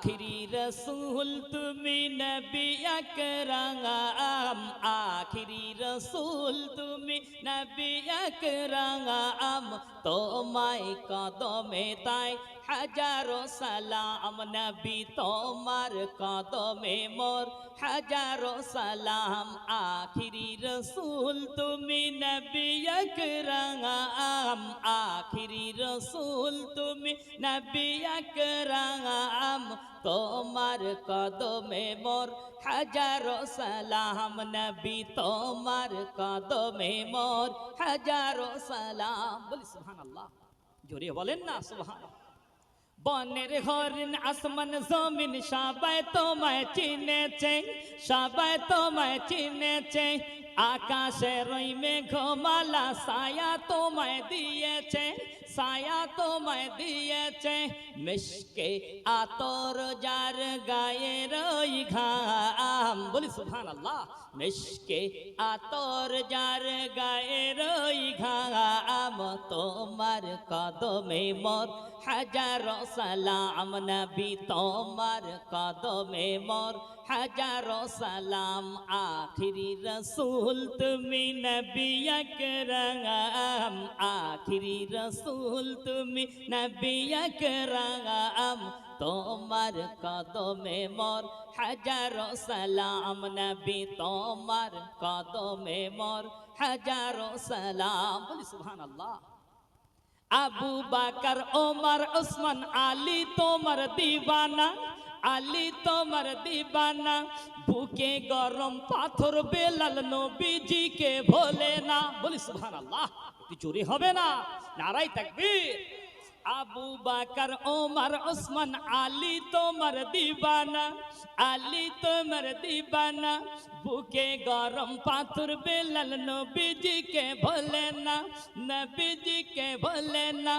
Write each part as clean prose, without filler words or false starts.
আখিরি রসুল তুমি নবী আকরাম, আখিরি রসুল তুমি নবী আকরাম, তোমায় কদমে তাই হাজারো সালাম, নবী তোমার কদমে মোর হাজারো সালাম। আখিরি রসুল তুমি নবী আকরাম, আখিরি রসুল তুমি নবী আকরাম, তোমার কদমে মোর হাজারো সালাম, নবী তোমার কদমে মোর হাজারো সালাম। বলি সুবহানাল্লাহ, জোরে বলেন না সুবহানাল্লাহ। বনের হরিণ আসমান জমিন সবাই তোমায় চিনেছে, সবাই তোমায় চিনেছে, আকাশের ওই মেঘমালা ছায়া তোমায় দিয়েছে, ছায়া তোমায় দিয়েছে, মিশকে আতর যার গায়ের ওই ঘাম। বলি সুবহানাল্লাহ। মিশকে আতর যার গায়ের ওই ঘাম, তোমার কদমে মোর হাজারো সালাম, নবী তোমার কদমে মোর হাজারো সালাম। আখিরি রসুল তুমি নবী আকরাম, আখিরি রসুল তুমি নবী আকরাম, তোমার কদমে মোর হাজারো সালাম, নবী তোমার কদমে মোর হাজারো সালাম। বলি সুবহানাল্লাহ। আবু বকর ওমর উসমান আলী তোমার দিবানা, আলী তোমার দিবানা, বুকে গরম পাথর বেলাল নবীজিকে ভোলে না। বলি সুবহানাল্লাহ, একটু জোরে হবে না? নারায়ে তাকবীর। আবু বকর ওমর উসমান আলী তোমার দিবানা, আলী তোমার দিবানা, বুকে গরম পাথর বেলাল নবীজিকে ভোলে না, নবীজিকে ভোলে না,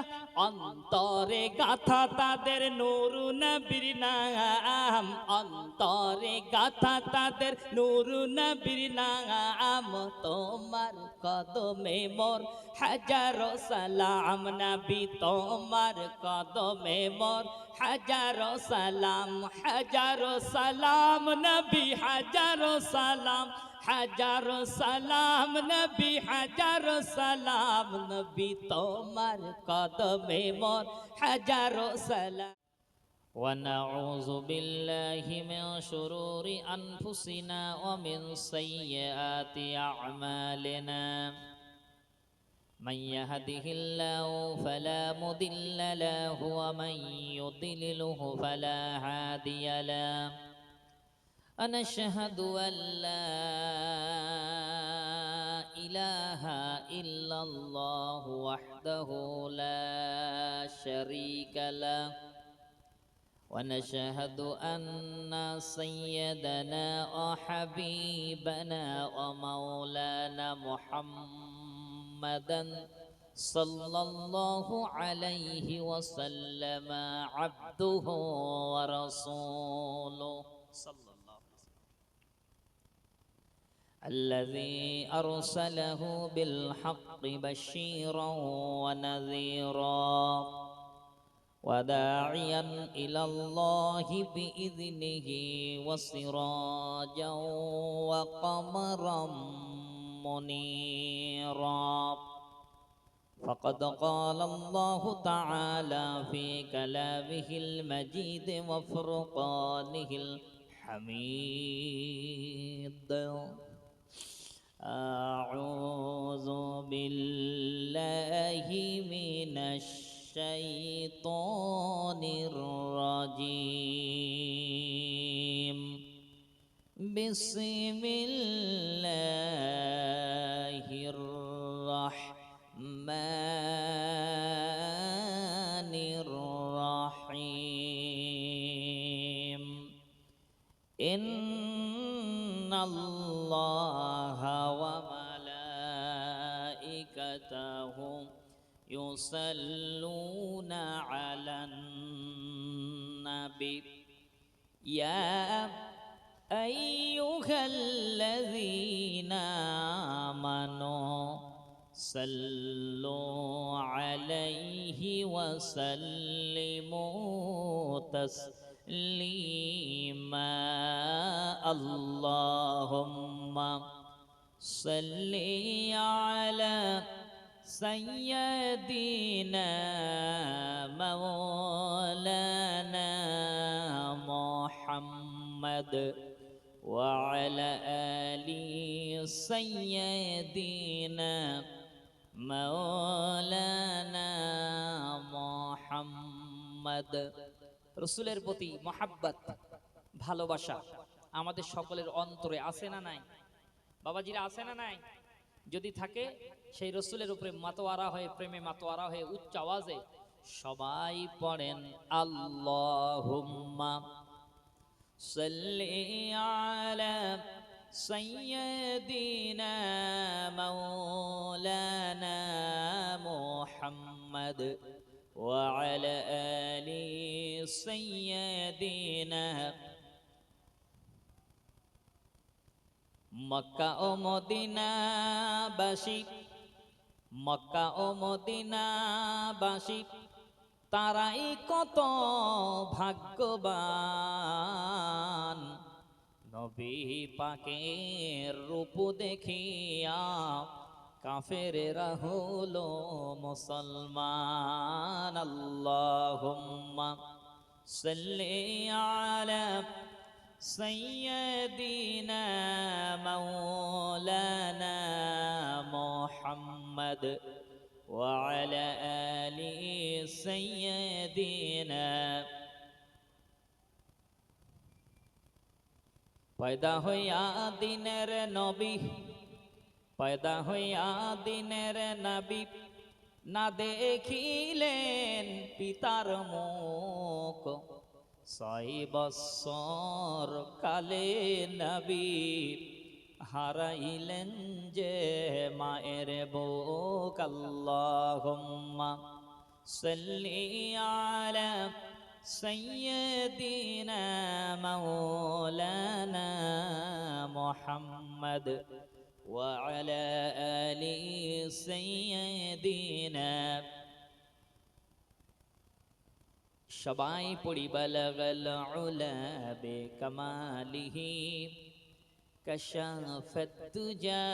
অন্তরে গাথা তাদের নূর নবীর নাম, অন্তরে গাথা তাদের নূর নবীর নাম, তোমার কদমে মোর হাজারো সালাম, নবী তোমার কদমে মোর হাজারো সালাম, হাজারো সালাম নবী হাজারো সালাম, হাজারো সালাম নবী হাজারো সালাম, নবী তোমার কদমে মোর হাজারো সালাম। ونعوذ بالله من شرور أنفسنا ومن سيئات أعمالنا، من يهده الله فلا مضل له ومن يضلله فلا هادي له، ونشهد أن لا إله إلا الله وحده لا شريك له، ونشهد أن سيدنا وحبيبنا ومولانا محمدا صلى الله عليه وسلم عبده ورسوله صلى الله عليه وسلم، الذي أرسله بالحق بشيرا ونذيرا وداعيا إلى الله بإذنه وسراجا وقمرا منيرا، فقد قال الله تعالى في كلامه المجيد وفرقانه الحميد، أعوذ بالله من الشيطان الرجيم، بسم الله الرحمن الرحيم، إن الله وملائكته يصلون على النبي، يا أيها الذين آمنوا صلوا عليه وسلموا تسليما اللهم صل على سيدنا مولانا محمد وعلى آل سيدنا مولانا محمد। রসুলের প্রতি মহাব্বত, ভালোবাসা আমাদের সকলের অন্তরে আছে না নাই? বাবাজিরা আছে না নাই? যদি থাকে সেই রসুলের উপরে মাতোয়ারা হয়ে, প্রেমে মাতোয়ারা হয়ে উচ্চ আওয়াজে সবাই পড়েন আল্লাহুম্মা সাল্লি আলা সাইয়্যিদিনা মাওলানা মুহাম্মদ ওয়া আলা আলি সাইয়্যিদিনা। মক্কা ও মদিনাবাসী, মক্কা ও মদিনাবাসী তারাই কত ভাগ্যবান, নবী পাকের রূপ দেখিয়া কাফেরেরা হলো মুসলমান। আল্লাহুম্মা সাল্লি আলা سيدنا مولانا محمد وعلى آل سيدنا। पैदा होया दिनेर नबी, पैदा होया दिनेर नबी, ना देखिलेन पितार मुख, 6 বৎসর কালে নবী হারাইলেন যে মায়ের বুক। আল্লাহুম্মা সাল্লি আলা সাইয়্যিদিনা মাওলানা মুহাম্মদ ওয়া আলা আলি সাইয়্যিদিনা। সবাই পড়ি বালাগাল উলা বিকামালিহি কাশাফাত তুজা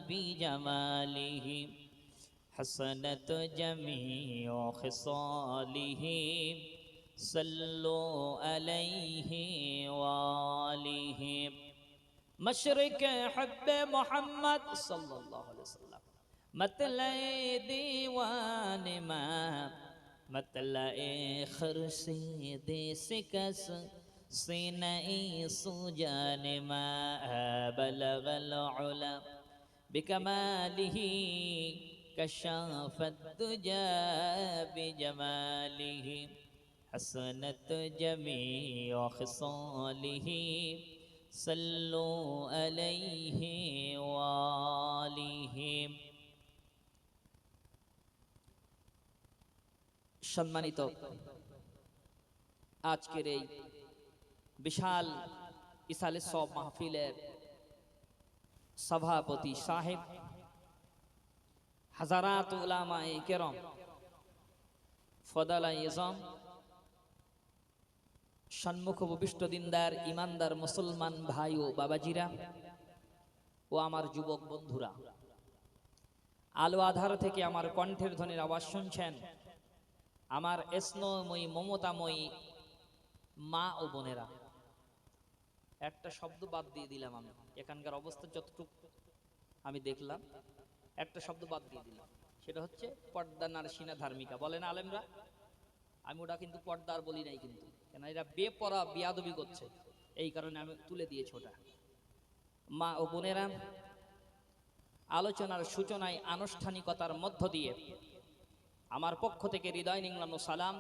বিজামালিহি হাসানাত জামিউ খিসালিহি সাল্লু আলাইহি ওয়া আলিহি। মশরিক হব্ব মুহাম্মদ সাল্লাল্লাহু আলাইহি ওয়াসাল্লাম মতলাই দীওয়ান মা, मतलाए खरसे देस कस सीनाई सुजान मा बलगल उला बिकमालिही कशाफत दुजा बिजमालिही हसनत जमीउ खिसालिही सल्लु अलैहि वालिही। সম্মানিত আজকের এই বিশাল ইসালে সব মাহফিলের সভাপতি সাহেব, হাজারাত উলামায়ে কেরাম, ফদালায়ে ইজম, সম্মুখ উপবিষ্ট দিনদার ইমানদার মুসলমান ভাই ও বাবাজিরা ও আমার যুবক বন্ধুরা, আলো আধার থেকে আমার কণ্ঠের ধ্বনির আওয়াজ শুনছেন আমার স্নেহময়ী মমতাময়ী মা ও বোনেরা। একটা শব্দ বাদ দিয়ে দিলাম আমি, এখানকার অবস্থা যতটুকু আমি দেখলাম একটা শব্দ বাদ দিয়ে দিলাম, সেটা হচ্ছে পর্দা নারসিনা ধার্মিকা। বলেন আলেমরা, আমি ওটা কিন্তু পর্দার বলি নাই কিন্তু, কেন এরা বেপরা বিয়াদবি করছে, এই কারণে আমি তুলে দিয়েছি ওটা। মা ও বোনেরা, আলোচনার সূচনায় আনুষ্ঠানিকতার মধ্য দিয়ে আমার পক্ষ থেকে হৃদয় নিংড়ানো সালাম,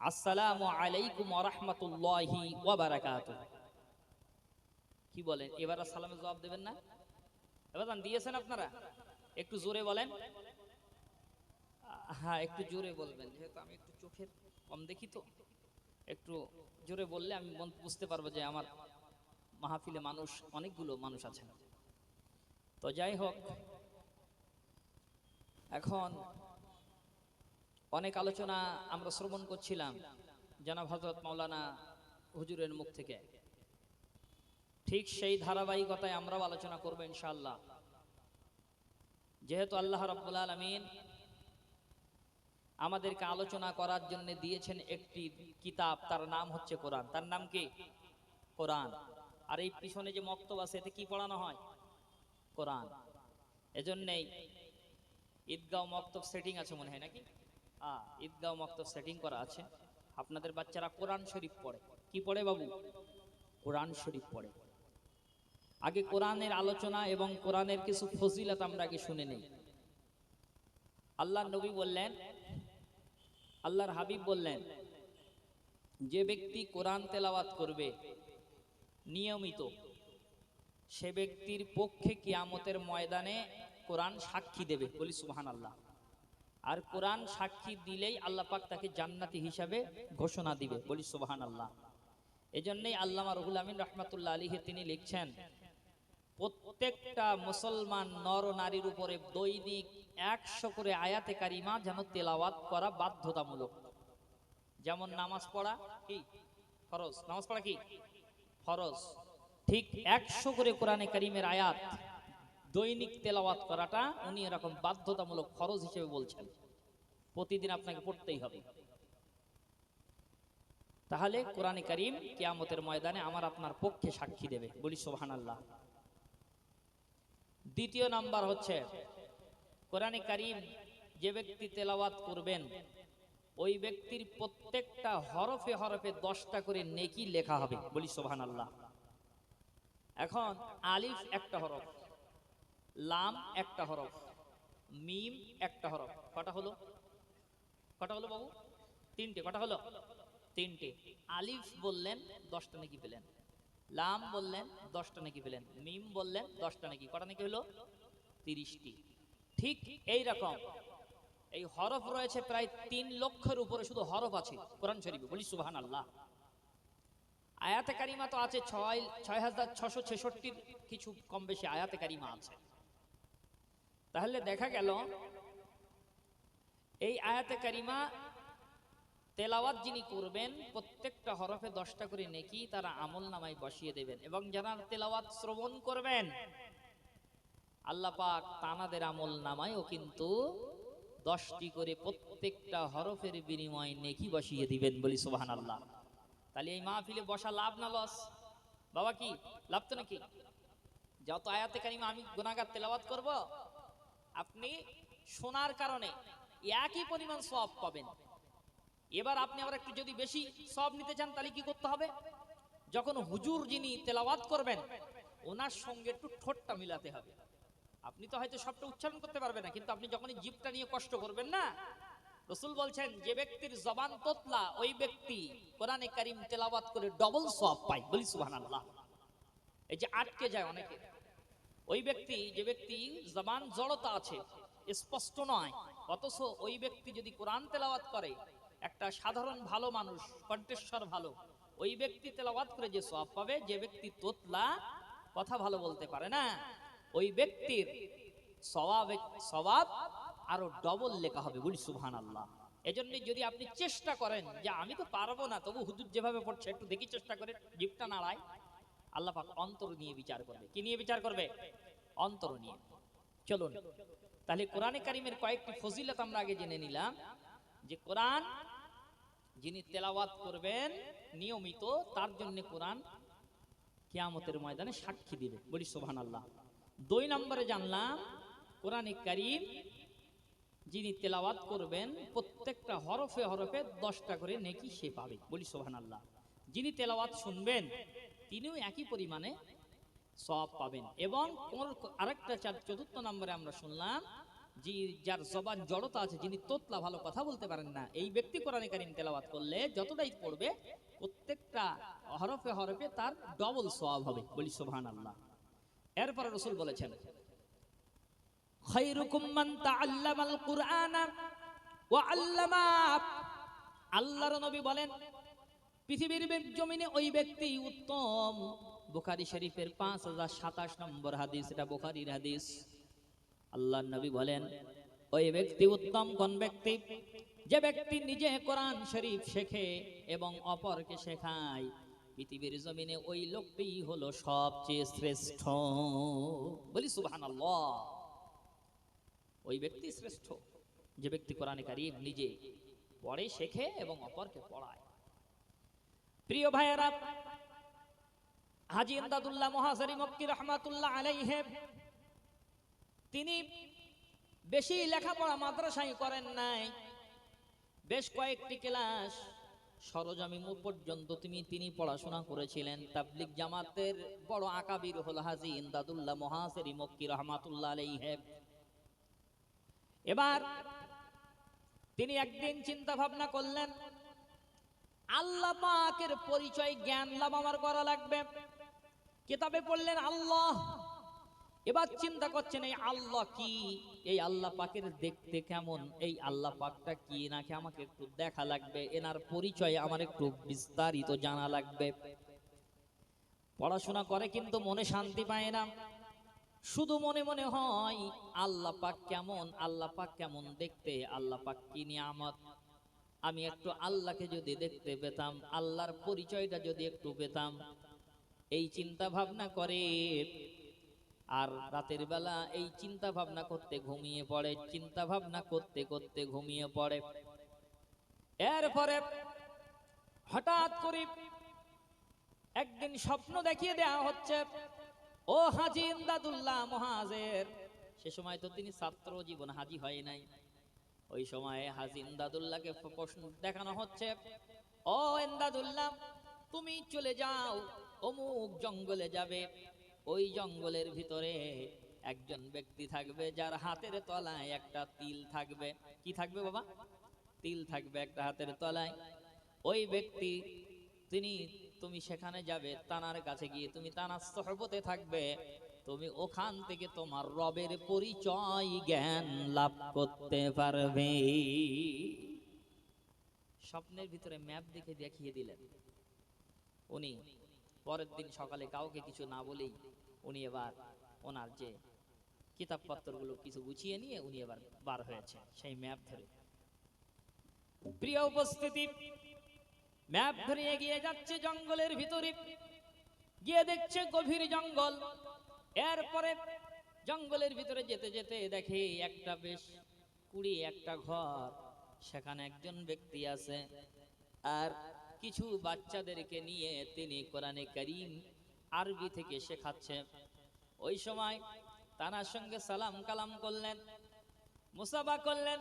আসসালামু আলাইকুম ওয়া রাহমাতুল্লাহি ওয়া বারাকাতুহু। কি বলেন, এবার সালামের জবাব দেবেন না? এবার দিয়েছেন আপনারা, একটু জোরে বলেন। হ্যাঁ, একটু জোরে বলবেন, যেহেতু আমি একটু চোখের কম দেখি তো একটু জোরে বললে আমি বুঝতে পারবো যে আমার মাহফিলে মানুষ, অনেকগুলো মানুষ আছেন। তো যাই হোক, এখন অনেক আলোচনা আমরা শ্রবণ করছিলাম, জনাব হযরত মাওলানা হুজুরের মুখ থেকে। ঠিক সেই ধারাবাহিকতায় আমরাও আলোচনা করব ইনশাআল্লাহ। যেহেতু আল্লাহ রাব্বুল আলামিন আমাদেরকে আলোচনা করার জন্য দিয়েছেন একটি কিতাব, তার নাম হচ্ছে কোরআন। তার নাম কি? কোরআন। আর এই পিছনে যে মক্তব আছে এতে কি পড়ানো হয়? কোরআন। এজন্যই ঈদগাঁও মক্তব সেটিং আছে মনে হয় নাকি? ঈদগাঁও মক্তব সেটিং করা আছে। আপনাদের বাচ্চারা কোরআন শরীফ পড়ে। কি পড়ে বাবু? কোরআন শরীফ পড়ে। আগে কোরআনের আলোচনা এবং কোরআনের কিছু ফজিলত আমরা আগে শুনে নেই। আল্লাহর নবী বললেন, আল্লাহর হাবিব বললেন, যে ব্যক্তি কোরআন তেলাওয়াত করবে নিয়মিত, সে ব্যক্তির পক্ষে কিয়ামতের ময়দানে কোরআন সাক্ষী দেবে। বলি সুবহানাল্লাহ। আর কোরআন সাক্ষী দিলেই আল্লাহ পাক তাকে জান্নাতি হিসাবে ঘোষণা দিবে। বলি সুবহানাল্লাহ। এজন্যই আল্লামা রুহুল আমিন রাহমাতুল্লাহ আলাইহি তিনি লিখছেন, প্রত্যেকটা মুসলমান নর নারীর উপরে দৈনিক 100 করে আয়াতে কারিমা যেন তেলাওয়াত করা বাধ্যতামূলক। যেমন নামাজ পড়া কি ফরজ, নামাজ পড়া কি ফরজ, ঠিক 100 করে কোরআনে কারিমের আয়াত দৈনিক তেলাওয়াত করাটা উনি এরকম বাধ্যতামূলক ফরজ হিসেবে বলছেন। প্রতিদিন আপনাকে পড়তেই হবে। তাহলে কোরআনে কারিম কিয়ামতের ময়দানে আমার আপনার পক্ষে সাক্ষী দেবে। বলি সুবহানাল্লাহ। দ্বিতীয় নাম্বার হচ্ছে, কোরআনে কারিম যে ব্যক্তি তেলাওয়াত করবেন ওই ব্যক্তির প্রত্যেকটা হরফে হরফে 10টা করে নেকি লেখা হবে। বলি সুবহানাল্লাহ। এখন আলিফ একটা হরফ, লাম একটা হরফ, মিম একটা হরফ। কটা হলো? কটা হলো বাবু? 3টে। কটা হলো? 3টে। আলিফ বললেন 10টা নেকি পেলেন, লাম বললেন 10টা নেকি পেলেন, মিম বললেন 10টা নেকি। কটা নেকি হলো? 30টি। ঠিক এই রকম এই হরফ রয়েছে প্রায় 3 লক্ষের উপরে শুধু হরফ আছে কোরআন শরীফে। বলি সুবহানাল্লাহ। আয়াতে কারিমা তো আছে 6666 কিছু কম বেশি আয়াতে কারিমা আছে। তাহলে দেখা গেল এই আয়াতে কারিমা তেলাওয়াত যিনি করবেন প্রত্যেকটা হরফে 10টা করে নেকি তারা আমল নামায় বসিয়ে দেবেন। এবং যারা তেলাওয়াত শ্রবণ করবেন আল্লাহ পাক তানাদের আমল নামায়ও কিন্তু 10টি করে প্রত্যেকটা হরফের বিনিময়ে নেকি বসিয়ে দিবেন। বলি সুবহানাল্লাহ। তাহলে এই মাহফিলে বসা লাভ না লস? বাবা কি লাভ? তো নাকি যত আয়াতে কারিমা আমি গুনাহগার তেলাওয়াত করব, আপনি শোনার কারণে একই পরিমাণ সওয়াব পাবেন। এবার আপনি আবার একটু যদি বেশি সওয়াব নিতে চান তাহলে কি করতে হবে? যখন হুজুর যিনি তেলাওয়াত করবেন ওনার সঙ্গে একটু ঠোঁটটা মিলাতে হবে। আপনি তো হয়তো সবটা উচ্চারণ করতে পারবেন না, কিন্তু আপনি যখনই জিভটা নিয়ে কষ্ট করবেন না, রাসূল বলছেন যে ব্যক্তির জবান তোতলা ওই ব্যক্তি কোরআনে কারীম তেলাওয়াত করে ডবল সওয়াব পায়। বলি সুবহানাল্লাহ। এই যে আটকে যায় অনেকে, ওই ব্যক্তি যে ব্যক্তি জবান জড়তা আছে, স্পষ্ট নয়, অথচ ওই ব্যক্তি যদি কোরআন তেলাওয়াত করে, একটা সাধারণ ভালো মানুষ কণ্ঠস্বর ভালো, ওই ব্যক্তি তেলাওয়াত করে যে সওয়াব পাবে, যে ব্যক্তি তোতলা কথা ভালো বলতে পারে না ওই ব্যক্তির সওয়াব আরো ডবল লেখা হবে। বলি সুবহানাল্লাহ। এজন্য যদি আপনি চেষ্টা করেন যে আমি তো পারবো না, তবু হুজুর যেভাবে পড়ছে একটু দেখি চেষ্টা করে জিভটা নাড়ায়, আল্লাহ পাক অন্তর নিয়ে বিচার করবে। কি নিয়ে বিচার করবে? অন্তর নিয়ে। চলুন তাহলে কোরআনে কারীমের কয়েকটি ফজিলত আমরা আগে জেনে নিলাম। যে কোরআন যিনি তেলাওয়াত করবেন নিয়মিত তার জন্য কোরআন কিয়ামতের ময়দানে সাক্ষী দিবে। বলি সুবহানাল্লাহ। 2 নম্বরে জানলাম কোরআনে কারীম যিনি তেলাওয়াত করবেন প্রত্যেকটা হরফে হরফে 10টা করে নেকি সে পাবে। বলি সুবহানাল্লাহ। যিনি তেলাওয়াত শুনবেন তিনিও একই পরিমাণে সওয়াব পাবেন। এবং আরেকটা 4র্থ নম্বরে আমরা শুনলাম যে যার জবান জড়তা আছে, যিনি তোতলা ভালো কথা বলতে পারেন না, এই ব্যক্তি কোরআনে কারীম তেলাওয়াত করলে যতটাই পড়বে প্রত্যেকটা হরফে হরফে তার ডবল সওয়াব হবে। বলি সুবহানাল্লাহ। এরপরে রাসূল বলেছেন, খায়রুকুম মান তাআল্লামাল কুরআনা ওয়া আল্লামা। আল্লাহর নবী বলেন পৃথিবীর জমিনে ওই ব্যক্তি উত্তম। বুখারী শরীফের 5027 নম্বর হাদিস, এটা বুখারীর হাদিস। আল্লাহর নবী বলেন ওই ব্যক্তি উত্তম কোন ব্যক্তি? যে ব্যক্তি নিজে কোরআন শরীফ শেখে এবং অপরকে শেখায়, পৃথিবীর জমিনে ওই লোকটি হলো সবচেয়ে শ্রেষ্ঠ। বলি সুবহানাল্লাহ। ওই ব্যক্তি শ্রেষ্ঠ যে ব্যক্তি কোরআনে কারীম নিজে পড়ে, শেখে এবং অপরকে পড়ায়। প্রিয় ভাইয়েরা, হাজী ইমদাদুল্লাহ মুহাজিরি মক্কি রহমাতুল্লাহ আলাইহি তিনি বেশি লেখাপড়া মাদ্রাসায় করেন নাই, বেশ কয়েকটি ক্লাস সরজমি পর্যন্ত তিনি পড়াশোনা করেছিলেন। তাবলিগ জামাতের বড় আকাবির হলো হাজী ইমদাদুল্লাহ মুহাজিরি মক্কি রহমাতুল্লাহ আলাইহি। এবার তিনি একদিন চিন্তা ভাবনা করলেন, আল্লাহ পাকের পরিচয় জ্ঞান লাভ আমার করা লাগবে। কিতাবে পড়লেন আল্লাহ। এবার চিন্তা করছেন এই আল্লাহ কি, এই আল্লাহ পাকের দেখতে কেমন, এই আল্লাহ পাকটা কি নাকি আমাকে একটু দেখা লাগবে, এনার পরিচয় আমার একটু বিস্তারিত জানা লাগবে। পড়াশোনা করে কিন্তু মনে শান্তি পায় না, শুধু মনে মনে হয় আল্লাহ পাক কেমন, আল্লাহ পাক কেমন দেখতে, আল্লাহ পাক কি নিয়ামত, আমি একটু আল্লাহকে যদি দেখতে পেতাম, আল্লাহর পরিচয়টা যদি একটু পেতাম। এই চিন্তা ভাবনা করে আর রাতের বেলা এই চিন্তা ভাবনা করতে ঘুমিয়ে পড়ে, চিন্তা ভাবনা করতে করতে ঘুমিয়ে পড়ে। এরপরে হঠাৎ করে একদিন স্বপ্ন দেখিয়ে দেওয়া হচ্ছে, ও হাজী ইমদাদুল্লাহ মুহাজির। সে সময় তো তিনি ছাত্র জীবন, হাজী হয় নাই। ওই সময় হাজী ইমদাদুল্লাহকে প্রশ্ন দেখানো হচ্ছে, ও ইমদাদুল্লাহ, তুমি চলে যাও, অমুক জঙ্গলে যাবে। ওই জঙ্গলের ভিতরে একজন ব্যক্তি থাকবে যার হাতের তলায় একটা তিল থাকবে। কি থাকবে বাবা? তিল থাকবে একটা হাতের তলায়। ওই ব্যক্তি তুমি সেখানে যাবে, তানার কাছে গিয়ে তুমি তানার সোহবতে থাকবে, তুমি ওখান থেকে তোমার রবের পরিচয় জ্ঞান লাভ করতে পারবে। স্বপ্নের ভিতরে ম্যাপ দেখে দেখিয়ে দিলেন। উনি পরের দিন সকালে কাউকে কিছু না বলেই উনি এবার ওনার যে কিতাবপত্রগুলো কিছু গুছিয়ে নিয়ে উনি এবার বার হয়েছে সেই ম্যাপ ধরে। প্রিয় উপস্থিতি, ম্যাপ ধরে এগিয়ে যাচ্ছে জঙ্গলের ভিতরে, গিয়ে দেখছে গভীর জঙ্গল। এরপরে জঙ্গলের ভিতরে যেতে যেতে দেখে একটা বেশ কুড়ি একটা ঘর, সেখানে একজন ব্যক্তি আছে আর কিছু বাচ্চাদেরকে নিয়ে তিনি কোরআনে কারীম আরবি থেকে শেখাচ্ছে। ওই সময় তানার সঙ্গে সালাম কালাম করলেন, মুসাফা করলেন।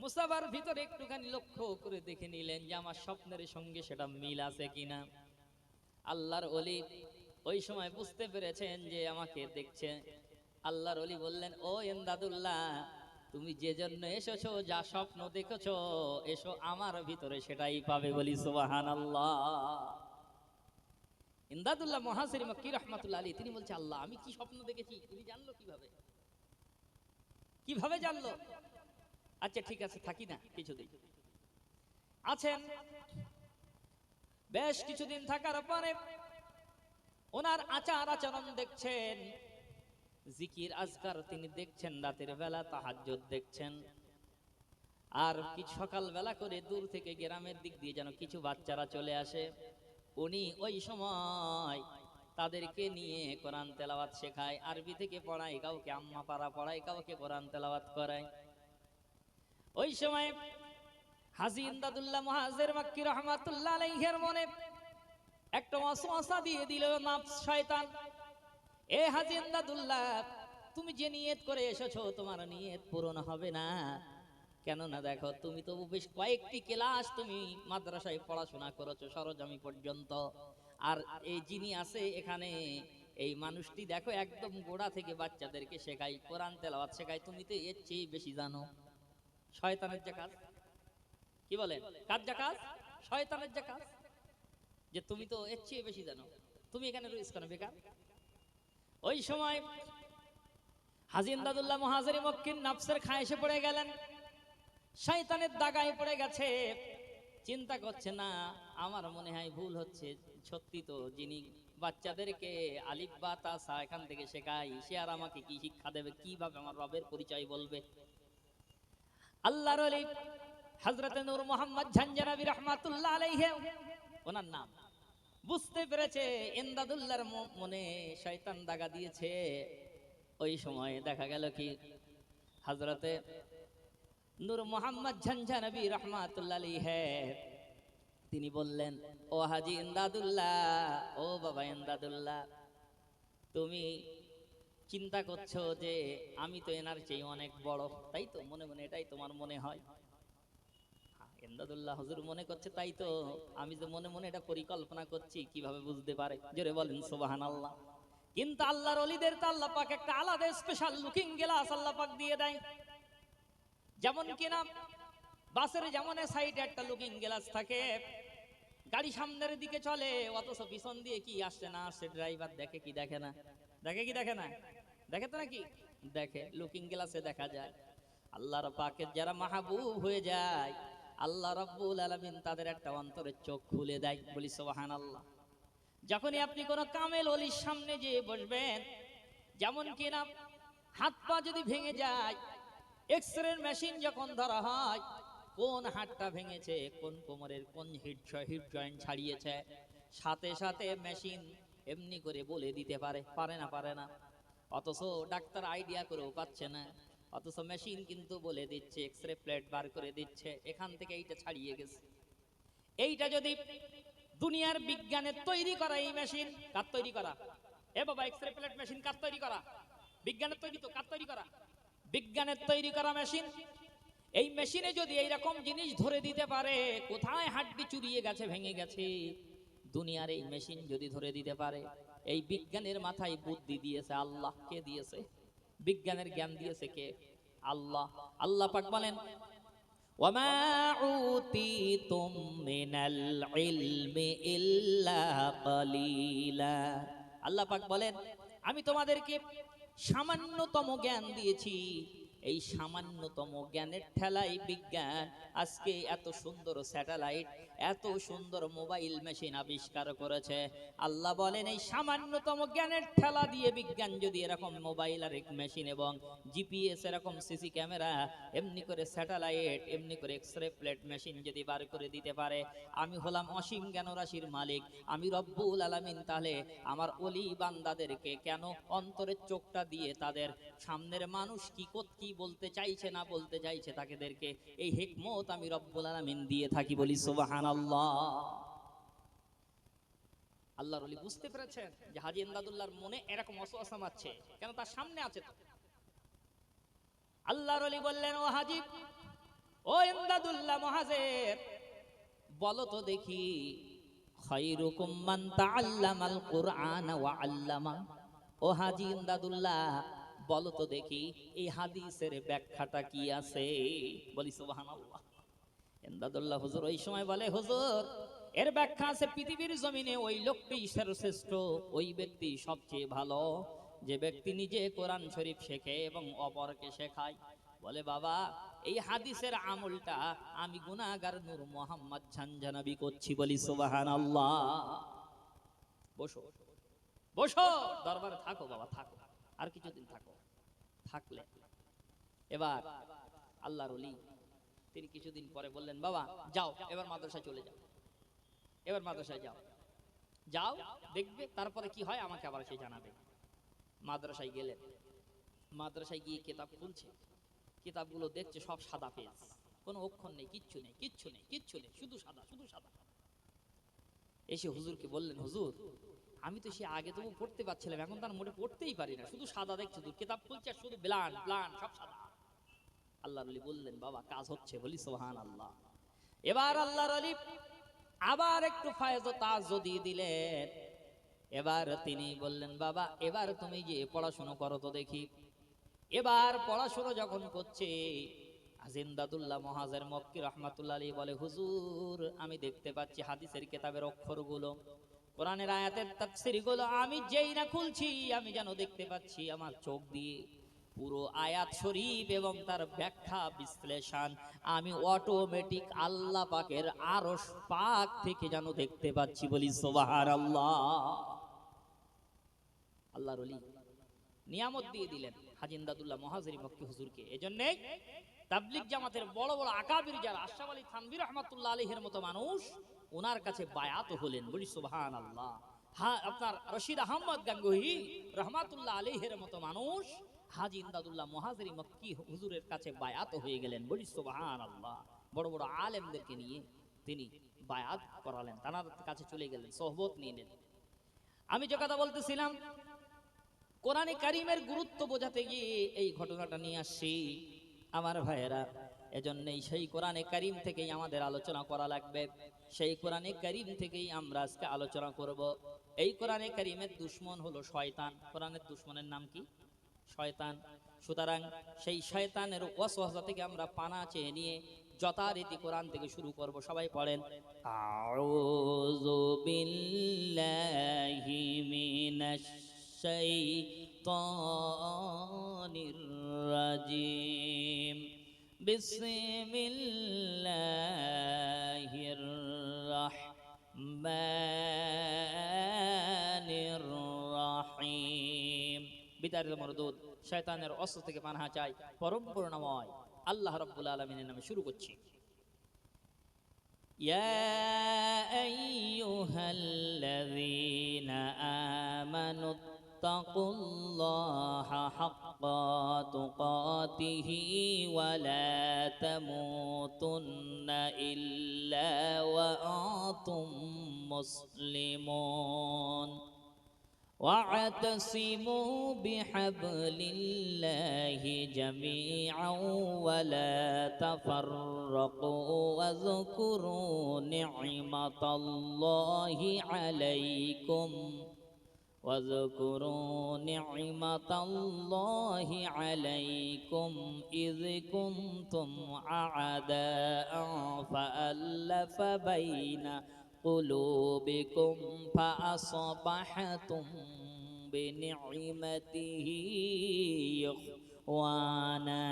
মুসাফার ভিতরে একটুখানি লক্ষ্য করে দেখে নিলেন যে আমার স্বপ্নের সঙ্গে সেটা মিল আছে কিনা। আল্লাহর ওলি ওই সময় বুঝতে পেরেছেন যে আমাকে দেখছে। আল্লাহর ওলি বললেন, ও ইমদাদুল্লাহ, তুমি যে জন্য এসেছো, যা স্বপ্ন দেখেছো, এসো আমার ভিতরে সেটাই পাবে। বলি সুবহানাল্লাহ। ইমদাদুল্লাহ মুহাজিরি মক্কি রাহমাতুল্লাহ আলাইহি তিনি বলছে, আল্লাহ আমি কি স্বপ্ন দেখেছি তিনি জানলো কিভাবে? কিভাবে জানলো? আচ্ছা ঠিক আছে, থাকি না কিছুদিন আছেন। বেশ কিছুদিন থাকার পরে ওনার আচার আচরণ দেখছেন, জিকির আজকার তিনি দেখছেন, রাতের বেলা তাহাজ্জুদ দেখছেন। আর কি সকাল বেলা করে দূর থেকে গ্রামের দিক দিয়ে যেন কিছু বাচ্চারা চলে আসে, উনি ওই সময় তাদেরকে নিয়ে কোরআন তেলাওয়াত শেখায়, আরবি থেকে পড়ায়, কাউকে আম্মা পারা পড়ায়, কাউকে কোরআন তেলাওয়াত করায়। ওই সময় হাজী ইমদাদুল্লাহ মুহাজিরি মক্কি রাহমাতুল্লাহ আলাইহির মনে একটা ওয়াসওয়াসা দিয়ে দিল নফস শয়তান, এ হাজী ইমদাদুল্লাহ, তুমি যে নিয়ত করে এসেছো তোমার নিয়ত পূরণ হবে না। কেননা দেখো, তুমি তো বেশ কয়েকটি ক্লাস তুমি মাদ্রাসায় পড়াশোনা করেছো সরজমি পর্যন্ত, আর এই যিনি আছে এখানে এই মানুষটি দেখো একদম গোড়া থেকে বাচ্চাদেরকে শেখায়, কোরআন তেলাওয়াত শেখায়, তুমি তো এর চেয়ে বেশি জানো। শয়তানের যে কাজ, কি বলেন, কার যে কাজ? শয়তানের যে কাজ, যে তুমি তো এর চেয়ে বেশি জানো, তুমি এখানে রয়েছ কেন বেকার? ওই সময় হাজী ইমদাদুল্লাহ মুহাজিরি মক্কির নফসের খায়েশে পড়ে গেলেন, শয়তানের দাগায় পড়ে গেছে। চিন্তা করছে, না আমার মনে হয় ভুল হচ্ছে, সত্যি তো যিনি বাচ্চাদেরকে আলিফ বা তা সা এখান থেকে শেখায়, সে আর আমাকে কি শিক্ষা দেবে, কিভাবে আমার রবের পরিচয় বলবে? আল্লাহর ওলি হযরত নূর মোহাম্মদ ঝঞ্ঝানবী রাহমাতুল্লাহ আলাইহি ওনার নাম। বুঝতে পেরেছে ইমদাদুল্লাহর মনে শয়তান দাগা দিয়েছে। ওই সময় দেখা গেল কি হযরতে নূর মোহাম্মদ ঝঞ্ঝানবী রাহমাতুল্লাহ আলাইহি তিনি বললেন, ও হাজী ইমদাদুল্লাহ, ও বাবা ইমদাদুল্লাহ, তুমি চিন্তা করছো যে আমি তো এনার চেয়ে অনেক বড়, তাই তো? মনে মনে এটাই তোমার মনে হয়? ইমদাদুল্লাহ হুজুর মনে করছে তাই তো, আমি যে মনে মনে এটা পরিকল্পনা করছি কিভাবে বুঝতে পারে? জোরে বলেন সুবহানাল্লাহ। কিন্তু আল্লাহর ওলিদের তো আল্লাহ পাক একটা আলাদা স্পেশাল লুকিং গ্লাস আল্লাহ পাক দিয়ে দেয়। যেমন কিনা বাসের যেমন সাইডে একটা লুকিং গ্লাস থাকে, গাড়ি সামনের দিকে চলে অথচ পিছন দিয়ে কি আসছে না আসছে ড্রাইভার দেখে কি দেখে না? দেখে কি দেখে না? দেখে তো নাকি? দেখে, লুকিং গ্লাসে দেখা যায়। আল্লাহর পাকের যারা মাহবুব হয়ে যায় আল্লাহ রাব্বুল আলামিন তাদের একটা অন্তরের চোখ খুলে দেয়। বলি সুবহানাল্লাহ। যখনই আপনি কোন কামেল ওলির সামনে যেয়ে বসবেন, যেমন কিনা হাত পা যদি ভেঙে যায়, এক্সরে মেশিন যখন ধরা হয়, কোন হাতটা ভেঙেছে, কোন কোমরের কোন হিপ জয়েন্ট ছাড়িয়েছে, সাথে সাথে মেশিন এমনি করে বলে দিতে পারে। পারে না? পারে না? অথচ ডাক্তার আইডিয়া করেও পাচ্ছে না, অথচ মেশিন কিন্তু বলে দিচ্ছে, এক্সরে প্লেট বার করে দিচ্ছে, এখান থেকে এইটা ছাড়িয়ে গেছে। এইটা যদি দুনিয়ার বিজ্ঞানের তৈরি করা এই মেশিন, কার তৈরি করা? এ বাবা, এক্সরে প্লেট মেশিন কার তৈরি করা? বিজ্ঞানের তৈরি তো। কার তৈরি করা? বিজ্ঞানের তৈরি করা মেশিন। এই মেশিনে যদি এইরকম জিনিস ধরে দিতে পারে, কোথায় হাড্ডি চুরিয়ে গেছে, ভেঙে গেছে, দুনিয়ার এই মেশিন যদি ধরে দিতে পারে, এই বিজ্ঞানের মাথায় বুদ্ধি দিয়েছে আল্লাহ। কে দিয়েছে? বিজ্ঞানের জ্ঞান দিয়েছে কে? আল্লাহ। আল্লাহ পাক বলেন, ওয়ামা উতিতুম মিনাল ইলমি ইল্লা কালিলা। আল্লাহ পাক বলেন, আমি তোমাদেরকে সামান্যতম জ্ঞান দিয়েছি। এই সামান্যতম জ্ঞানের ঠেলাই বিজ্ঞান আজকে এত সুন্দর স্যাটেলাইট, এত সুন্দর মোবাইল মেশিন আবিষ্কার করেছে। আল্লাহ বলেন, এই সামান্যতম জ্ঞানের ঠেলা দিয়ে বিজ্ঞান যদি এরকম মোবাইল আর মেশিন এবং জিপিএস, এরকম সিসি ক্যামেরা, এমনি করে স্যাটেলাইট, এমনি করে এক্সরে প্লেট মেশিন যদি বার করে দিতে পারে, আমি হলাম অসীম জ্ঞানরাশির মালিক, আমি রব্বুল আলামিন। তাহলে আমার ওলি বান্দাদেরকে কেন অন্তরের চোখটা দিয়ে তাদের সামনের মানুষ কি বলতে চাইছে না বলতে চাইছে তাদেরকে এই হিকমত আমি রব্বুল আলামিন দিয়ে থাকি। বলি সুবহানাল্লাহ। আল্লাহর ওলি বুঝতে পেরেছেন যে হাজী ইমদাদুল্লাহর মনে এরকম ওয়াসওয়াসা মারছে, কেন? তার সামনে আছে তো। আল্লাহর ওলি বললেন, ও হাজী, ও ইমদাদুল্লাহ মহাজের, বলো তো দেখি, খায়রুকুম মান তাআল্লামাল কুরআন ওয়া আল্লামা। ও হাজী ইমদাদুল্লাহ, বলো তো দেখি এই হাদিসের ব্যাখ্যাটা কি আছে? বলি সুবহানাল্লাহ। ইমদাদুল্লাহ হুজুর ওই সময় বলে, হুজুর এর ব্যাখ্যা আছে পৃথিবীর জমিনে ওই লোকটি সর্বশ্রেষ্ঠ, ওই ব্যক্তি সবচেয়ে ভালো যে ব্যক্তি নিজে কোরআন শরীফ শেখে এবং অপরকে শেখায়। বলে, বাবা এই হাদিসের আমলটা আমি গুনাহগার নূর মোহাম্মদ ঝঞ্ঝানবী করছি। বলি সুবহানাল্লাহ। বসো বসো, দরবারে থাকো বাবা, থাকো, আর কিছুদিন থাকো। থাকলে এবার আল্লাহর ওলি তিনি কিছুদিন পরে বললেন, বাবা যাও, এবার মাদ্রাসায় চলে যাও, এবার মাদ্রাসায় যাও, যাও দেখবে তারপরে কি হয় আমাকে আবার সে জানাবে। মাদ্রাসায় গেলেন, মাদ্রাসায় গিয়ে কিতাব খুলছে, কিতাবগুলো দেখছে সব সাদা পেজ, কোনো অক্ষর নেই, কিচ্ছু নেই, কিচ্ছু নেই, কিচ্ছু নেই, শুধু সাদা, শুধু সাদা। এসে হুজুরকে বললেন, হুজুর আমি তো সে আগে তবু পড়তে পারছিলাম, এখন তার মোটে পড়তেই পারি না, শুধু সাদা দেখছি, কিতাব খুলছে আর শুধু ব্লান ব্লান সব সাদা। আল্লাহর ওলি বললেন, বাবা কাজ হচ্ছে। বলি সুবহানাল্লাহ। এবার আল্লাহর ওলি আবার একটু ফায়েজ ও তাজ দিয়ে দিলেন। এবার তিনি বললেন, বাবা এবার তুমি যে পড়াশোনা করো তো দেখি। এবার পড়াশোনা যখন করছে, ইমদাদুল্লাহ মহাজের মক্কি রহমাতুল্লাহ আলাইহি বলে, হুজুর আমি দেখতে পাচ্ছি হাদিসের কিতাবের অক্ষরগুলো, কোরআনের আয়াতের তাফসীরগুলো আমি যেই না খুলছি, আমি যেন দেখতে পাচ্ছি আমার চোখ দিয়ে পুরো আয়াত শরীফ এবং তার ব্যাখ্যা বিশ্লেষণ আমি অটোমেটিক আল্লাহ পাকের আরশ পাক থেকে যেন দেখতে পাচ্ছি। বলি সুবহানাল্লাহ। আল্লাহর ওলি নিয়ামত দিয়ে দিলেন, হাজী ইমদাদুল্লাহ মুহাজিরি মক্কি হুজুরকে। এজন্যে তাবলিগ জামাতের বড় বড় আকাবির যারা, আশরাফ আলী থানভী রাহমাতুল্লাহ আলাইহির মতো মানুষ ওনার কাছে বায়াত হলেন, বলি সুবহানাল্লাহ। হ্যাঁ, আপনার রশিদ আহমদ গাঙ্গুহি রহমাতুল্লাহ আলাইহির মতো মানুষ হাজী ইমদাদুল্লাহ মুহাজিরি মক্কি হুজুরের কাছে বায়াত হয়ে গেলেন, বলি সুবহানাল্লাহ। বড় বড় আলেমদেরকে নিয়ে তিনি বায়াত করালেন, তার কাছে চলে গেলেন, সোহবত নিয়ে নিলেন। আমি যে কথা বলতেছিলাম, কোরআনে কারিমের গুরুত্ব বোঝাতে গিয়ে এই ঘটনাটা নিয়ে আসছি আমার ভাইয়েরা। এজন্যই সেই কোরআনে কারিম থেকেই আমাদের আলোচনা করা লাগবে, সেই কোরআনে কারিম থেকেই আমরা আজকে আলোচনা করব। এই কোরআনে কারিমের দুশমন হলো শয়তান। কোরআনের দুশমনের নাম কি? শয়তান। সুতরাং সেই শয়তানের ওয়াসওয়াসা থেকে আমরা পানা চেয়ে নিয়ে যথারীতি কোরআন থেকে শুরু করব। সবাই পড়েন, আউযু বিল্লাহি মিনাশ শাইতানির রাজিম, বিসমিল্লাহির রাহমানির রাহিম। বিদারের মরদুদ, শয়তানের অস্ত্র থেকে পানাহা চাই পরম করুণাময় আল্লাহ রাব্বুল আলামিনের নামে শুরু করছি। ইয়া আইয়ুহাল্লাযীনা আমানুত্তাকুল্লাহা হাক্কা তুকাতিহি ওয়া লা তামুতুন্না ইল্লা ওয়া আনতুম মুসলিমুন واعتصموا بحبل الله جميعا ولا تفرقوا واذكروا نعمة الله عليكم إذ كنتم أعداء فألف بين قلوبكم فأصبحتم بنعمته إخوانا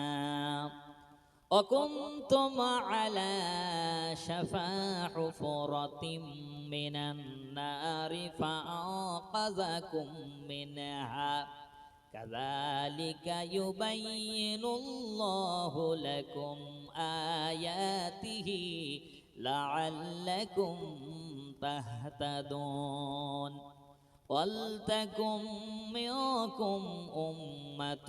وكنتم على شفا حفرة من النار فأنقذكم منها كذلك يبين الله لكم آياته لعلكم تهتدون ولتكن منكم أمة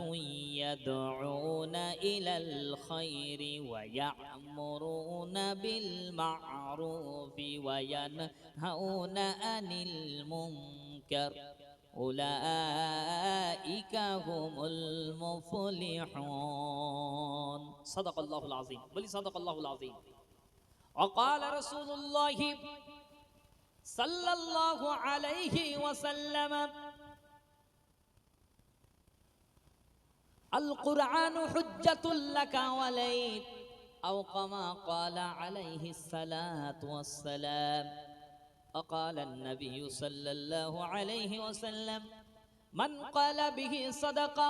يدعون إلى الخير ويأمرون بالمعروف وينهون عن المنكر أولئك هم المفلحون صدق الله العظيم بل صدق الله العظيم وقال رسول الله صلى الله عليه وسلم القرآن حجة لك عليك أو كما قال عليه الصلاة والسلام وقال النبي صلى الله عليه وسلم من قال به صدقة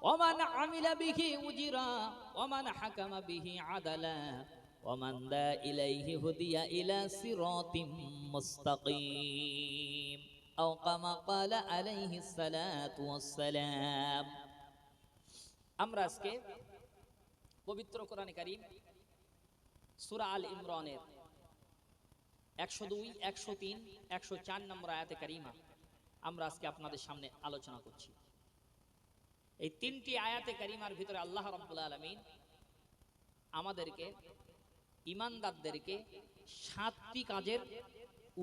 ومن عمل به أجرا ومن حكم به عدلا ومن دعا إليه هدي إلى صراط مستقيم أو كما قال عليه الصلاة والسلام আমরা আজকে পবিত্র কোরআনে কারীম সূরা আল ইমরানের 102, 103, 104 নম্বর আয়াতে কারিমা আমরা আজকে আপনাদের সামনে আলোচনা করছি। এই তিনটি আয়াতে কারিমার ভিতরে আল্লাহ রাব্বুল আলামিন আমাদেরকে ঈমানদারদেরকে 7টি কাজের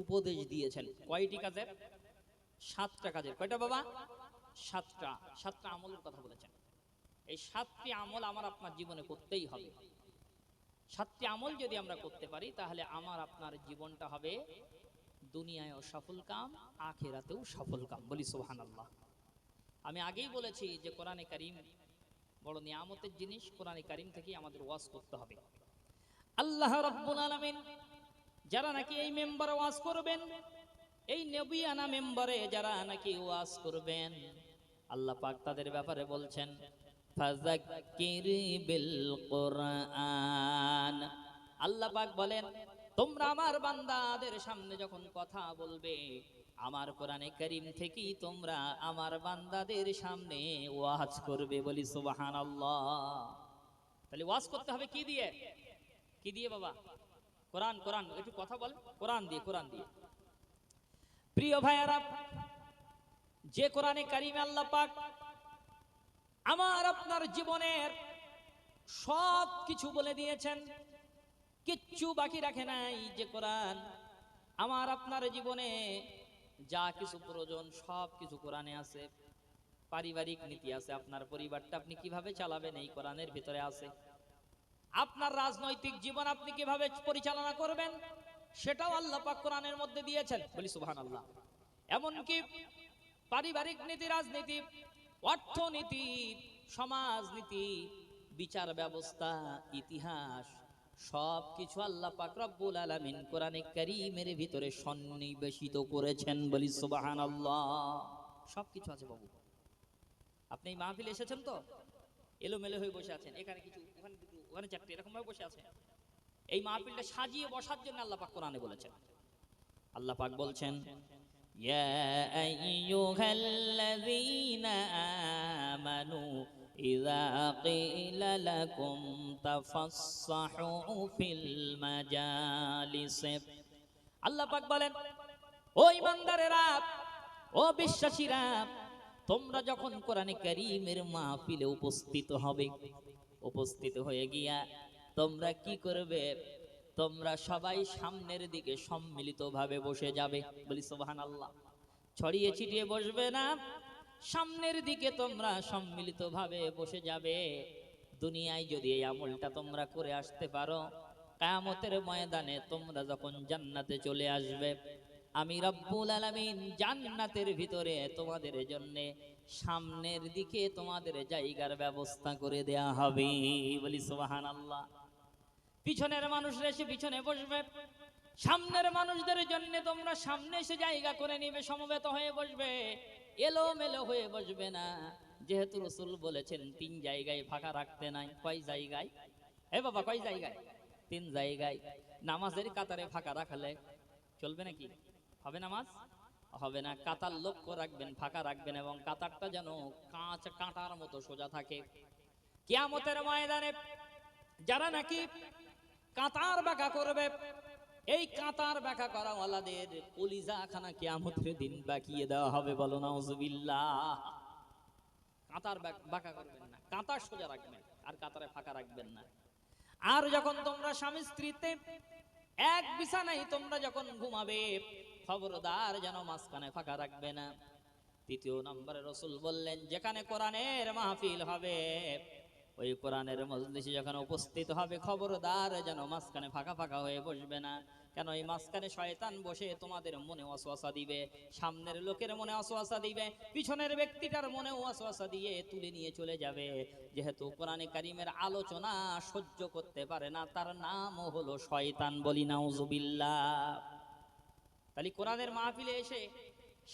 উপদেশ দিয়েছেন। কয়টি কাজের? 7টা কাজের। কয়টা বাবা? 7টা আমলের কথা বলেছেন। এই 7টি আমল আমার আপনার জীবনে করতেই হবে। 7টি আমল যদি আমরা করতে পারি তাহলে আমার আপনার জীবনটা হবে দুনিয়ায়ও সফল কাম, আখিরাতেও সফল কাম। বলি সুবহানাল্লাহ। আমি আগেই বলেছি যে কোরআনে কারীম বড় নিয়ামতের জিনিস। কোরআনে কারীম থেকে আমাদের ওয়াজ করতে হবে। আল্লাহ রাব্বুল আলামিন যারা নাকি এই মেম্বারে ওয়াজ করবেন, এই নবিয়ানা মেম্বারে যারা নাকি ওয়াজ করবেন, আল্লাহ পাক তাদের ব্যাপারে বলছেন ফাযাক্কির বিল কুরআন। আল্লাহ পাক বলেন তোমরা আমার বান্দাদের সামনে যখন কথা বলবে, আমার কোরআনে কারীম থেকেই তোমরা আমার বান্দাদের সামনে ওয়াজ করবে। বলি সুবহানাল্লাহ। তাহলে ওয়াজ করতে হবে কি দিয়ে? কি দিয়ে বাবা? কোরআন। কোরআন একটু কথা বল। কোরআন দিয়ে, কোরআন দিয়ে। প্রিয় ভাইয়ারা, যে কোরআনে কারীমে আল্লাহ পাক আমার আপনার জীবনের সব কিছু বলে দিয়েছেন, কিচ্ছু বাকি রাখে নাই। যে কোরআন আমার আপনার জীবনে যা কিছু প্রয়োজন সব কিছু কোরআনে আছে। পারিবারিক নীতি আছে, আপনার পরিবারটা আপনি কিভাবে চালাবেন এই কোরআনের ভিতরে আছে। আপনার রাজনৈতিক জীবন আপনি কিভাবে পরিচালনা করবেন সেটাও আল্লাহ পাক কোরআনের মধ্যে দিয়েছেন। বলি সুবহানাল্লাহ। এমনকি পারিবারিক নীতি, রাজনীতি, অর্থনীতি, সমাজনীতি, বিচার ব্যবস্থা, ইতিহাস, সবকিছু আল্লাহ পাক রব্বুল আলামিন কোরআনে কারীমের ভিতরে সন্নিবেশিত করেছেন। বলি সুবহানাল্লাহ। সবকিছু আছে বাবু। আপনি এই মাহফিলে এসেছেন তো এলোমেলো হয়ে বসে আছেন, এখানে কিছু, ওখানে দুটো, ওখানে চারটে, এরকম ভাবে বসে আছেন। এই মাহফিলটা সাজিয়ে বসার জন্য আল্লাহ পাক কোরআনে বলেছেন। আল্লাহ পাক বলছেন, ইয়া আইয়ুহাল্লাযীনা আমানু ইযা কিলা লাকুম তাফাসসাহু ফিল মাজালিস। আল্লাহ পাক বলেন, ও ঈমানদারেরা, ও বিশ্বাসীরা, তোমরা যখন কোরআনে কারীমের মাহফিলে উপস্থিত হবে, উপস্থিত হয়ে গিয়া তোমরা কি করবে? তোমরা সবাই সামনের দিকে সম্মিলিতভাবে বসে যাবে। বলি সুবহানাল্লাহ। ছড়িয়ে ছিটিয়ে বসবে না, সামনের দিকে তোমরা সম্মিলিতভাবে বসে যাবে। দুনিয়ায় যদি এই আমলটা তোমরা করে আসতে পারো, কিয়ামতের ময়দানে তোমরা যখন জান্নাতে চলে আসবে, আমি রব্বুল আলামিন জান্নাতের ভিতরে তোমাদের জন্য সামনের দিকে তোমাদের জায়গার ব্যবস্থা করে দেয়া হবে। বলি সুবহানাল্লাহ। পিছনের মানুষরা এসে পিছনে বসবে, সামনের মানুষদের জন্য তোমরা সামনে এসে জায়গা করে নিবে, সমবেত হয়ে বসবে, এলোমেলো হয়ে বসবে না। যেহেতু রাসূল বলেছেন 3 জায়গায় ফাঁকা রাখতে নাই। কয় জায়গায়? এ বাবা, কয় জায়গায়? 3 জায়গায়। নামাজের কাতারে ফাঁকা রাখলে চলবে নাকি? হবে নামাজ? হবে না। কাতার লক্ষ্য রাখবেন, ফাঁকা রাখবেন, এবং কাতারটা যেন কাঁটার মতো সোজা থাকে। কিয়ামতের ময়দানে যারা নাকি কাতার বাঁকা করবে, এই কাতার বাঁকা করা ওয়ালাদের কলিজা খানা কিয়ামতের দিন বাঁকিয়ে দেওয়া হবে। বলো নাউজুবিল্লাহ। কাতার বাঁকা করবেন না, কাতার সোজা রাখবেন, আর কাতারে ফাঁকা রাখবেন না। আর যখন তোমরা স্বামী স্ত্রীতে এক বিছানায় তোমরা যখন ঘুমাবে, খবরদার যেন মাঝখানে ফাঁকা রাখবে না। 3 নম্বরে রাসূল বললেন, যেখানে কোরআনের মাহফিল হবে, ওই কোরআনের মজলিসে যখন উপস্থিত হবে, খবরদার যেন মাঝখানে ফাঁকা ফাঁকা হয়ে বসবে না। কেন? এই মাঝখানে শয়তান বসে তোমাদের মনে ওয়াসওয়াসা দিবে, সামনের লোকের মনে ওয়াসওয়াসা দিবে, পিছনের ব্যক্তিটার মনে ওয়াসওয়াসা দিয়ে তুলে নিয়ে চলে যাবে। যেহেতু কোরআনে কারীমের আলোচনা সহ্য করতে পারে না, তার নামও হলো শয়তান। বলি নাউজুবিল্লাহ। তাহলে কোরআনের মাহফিলে এসে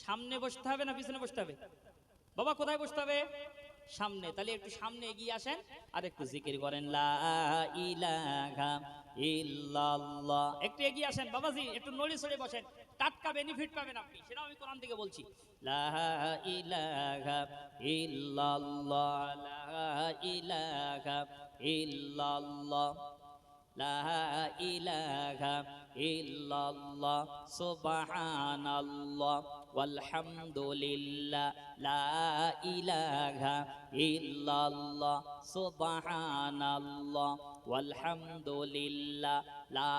সামনে বসতে হবে না পিছনে বসতে হবে? বাবা, কোথায় বসতে হবে? সামনে। তাহলে একটু সামনে এগিয়ে আসেন আর একটু জিকির করেন, লা ইলাহা ইল্লাল্লাহ। একটু এগিয়ে আসেন বাবাজি, একটু নড়ে চড়ে বসেন, টাটকা বেনিফিট পাবেন আপনি। সেটাও আমি কোরআন থেকে বলছি। লা ইলাহা ইল্লাল্লাহ, লা ইলাহা ইল্লাল্লাহ, লা ইলাহা ইল্লাল্লাহ, সুবহানাল্লাহ, ওয়ালহামদুলিল্লাহ, লা ইলাহা ইল্লাল্লাহ, সুবহানাল্লাহ, ওয়ালহামদুলিল্লাহ, লা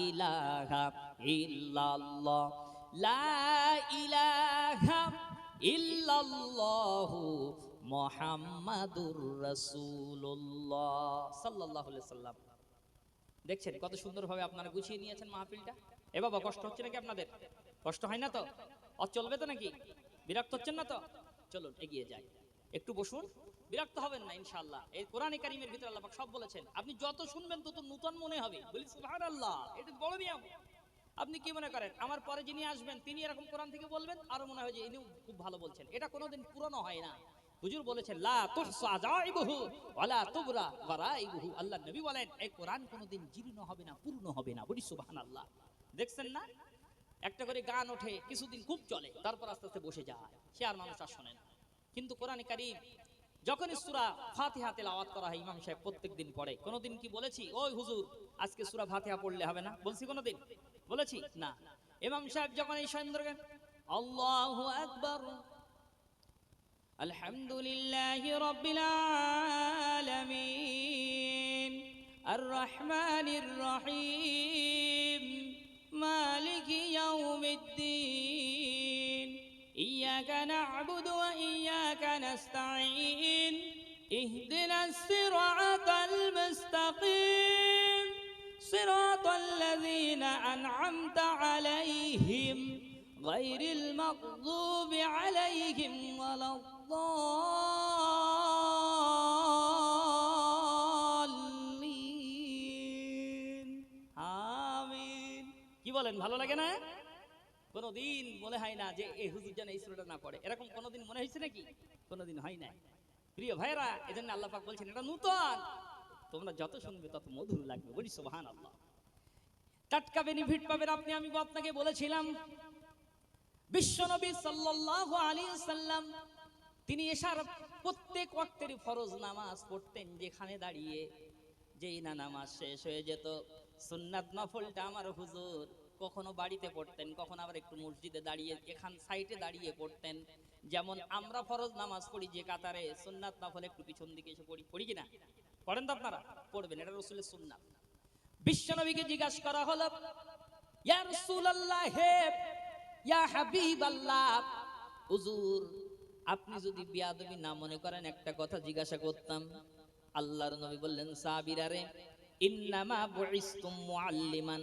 ইলাহা ইল্লাল্লাহ, লা ইলাহা ইল্লাল্লাহু মুহাম্মাদুর রাসূলুল্লাহ সাল্লাল্লাহু আলাইহি সাল্লাম। দেখছেন কত সুন্দরভাবে আপনারা গুছিয়ে নিয়েছেন মাহফিলটা। এ বাবা, কষ্ট হচ্ছে নাকি আপনাদের? কষ্ট হয় না তো? চলবে তো নাকি? বিরক্ত হচ্ছেন না তো? চলুন এগিয়ে যাই, একটু বসুন, বিরক্ত হবেন না ইনশাআল্লাহ। এই কোরআনে কারীমের ভিতরে আল্লাহ পাক সব বলেছেন, আপনি যত শুনবেন তত নূতন মনে হবে। বলি সুবহানাল্লাহ। এটা বড় নিয়ম। আপনি কি মনে করেন আমার পরে যিনি আসবেন তিনি এরকম কোরআন থেকে বলবেন, আরো মনে হয় যে ইনিও খুব ভালো বলছেন। এটা কোনোদিন পুরনো হয় না। হুজুর বলেছেন লা তুহসা আজাইবুহু ওয়ালা তুবরা গরাইবুহু। আল্লাহ নবী বলেন এই কোরআন কোনোদিন জীর্ণ হবে না, পূর্ণ হবে না। বলি সুবহানাল্লাহ। দেখছেন না, একটা করে গান ওঠে, কিছুদিন খুব চলে, তারপর আস্তে আস্তে বসে যায়, সে আর মানুষ আর শোনে না। কিন্তু কোরআনে কারীম যখন সূরা ফাতিহা তেলাওয়াত করা হয়, ইমাম সাহেব প্রত্যেকদিন পড়ে। কোনোদিন কি বলেছি ওই হুজুর আজকে সূরা ফাতিহা পড়লে হবে না? বলছি কোনোদিন? বলেছি না। ইমাম সাহেব যখন এই সন্ধ্যার আল্লাহু আকবার আলহামদুলিল্লাহি রাব্বিল আলামিন আর রহমানির রহিম মালিকি ইয়াউমিদ্দিন ইয়াকা না'বুদু ওয়া ইয়াকা নাস্তাঈন ইহদিনাস সিরাতাল মুস্তাকিম সিরাতাল লাযীনা আন'আমতা আলাইহিম গায়রিল মাগযুবি আলাইহিম ওয়ালাদ-দাল্লিন। আমিন। কি বলেন, ভালো লাগে না? কোনদিন মনে হয় না যে এই হুজুর যেন এই সূরাটা না পড়ে, এরকম কোনদিন মনে হয়েছে নাকি? কোনদিন হয় না। প্রিয় ভাইরা, এজন্য আল্লাহ পাক বলছেন এটা নূতন, তোমরা যত শুনবে তত মধুর লাগবে। বলি সুবহানাল্লাহ। টাটকা বেনিফিট পাবেন আপনি। আমি আপনাকে বলেছিলাম বিশ্বনবী সাল্লাল্লাহু আলাইহি ওয়াসাল্লাম তিনি এশার প্রত্যেক ওয়াক্তের ফরজ নামাজ পড়তেন যেখানে দাঁড়িয়ে। যেই না নামাজ শেষ হয়ে যেত, সুন্নাত নফলটা আমার হুজুর কখনো বাড়িতে পড়তেন, কখনো আবার একটু মসজিদে দাঁড়িয়ে এখান সাইডে দাঁড়িয়ে পড়তেন। যেমন আমরা ফরজ নামাজ পড়ি যে কাতারে, সুন্নাত নফল একটু পিছন দিকে এসে পড়ি কিনা? পড়েন তো আপনারা? পড়বেন, এটা রাসূলের সুন্নাত। বিশ্বনবীকে জিজ্ঞাসা করা হলো, ইয়া রাসূলুল্লাহ, ইয়া হাবিবাল্লাহ, হুজুর আপনি যদি বিয়াদবি না মনে করেন একটা কথা জিজ্ঞাসা করতাম। আল্লাহর নবী বললেন, সাহাবীরা রে, ইন্নামা বুইসতুম মুআল্লিমান,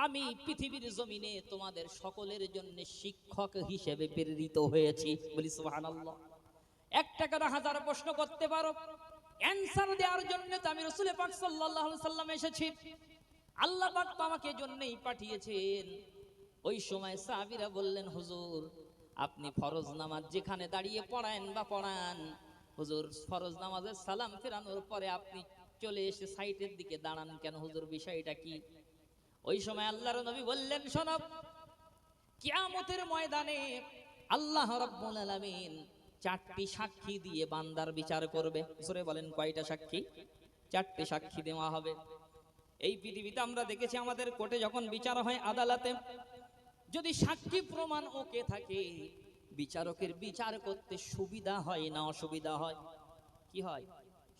আমি পৃথিবীর জমিনে তোমাদের সকলের জন্য শিক্ষক হিসেবে প্রেরিত হয়েছি। বলি সুবহানাল্লাহ। একটা করে হাজার প্রশ্ন করতে পারো, অ্যানসার দেওয়ার জন্য তো আমি রাসূল পাক সাল্লাল্লাহু আলাইহি সাল্লাম এসেছি। আল্লাহ পাক তো আমাকে জন্যই পাঠিয়েছেন। ওই সময় সাহাবীরা বললেন, হুজুর আপনি ফরজ নামাজ যেখানে দাঁড়িয়ে পড়ান বা পড়ান, হুজুর ফরজ নামাজের সালাম ফেরানোর পরে আপনি চলে এসে সাইটের দিকে দাঁড়ান কেন? হুজুর বিষয়টা কি? ওই সময় আল্লাহর নবী বললেন, শোনো, কিয়ামতের ময়দানে আল্লাহ রাব্বুল আলামিন চারটি সাক্ষী দিয়ে বান্দার বিচার করবে। জোরে বলেন, কয়টা সাক্ষী? চারটি সাক্ষী দেওয়া হবে। এই পৃথিবীতে আমরা দেখেছি আমাদের কোর্টে যখন বিচার হয়, আদালতে যদি সাক্ষী প্রমাণ ওকে থাকে, বিচারকের বিচার করতে সুবিধা হয় না অসুবিধা হয়? কি হয়?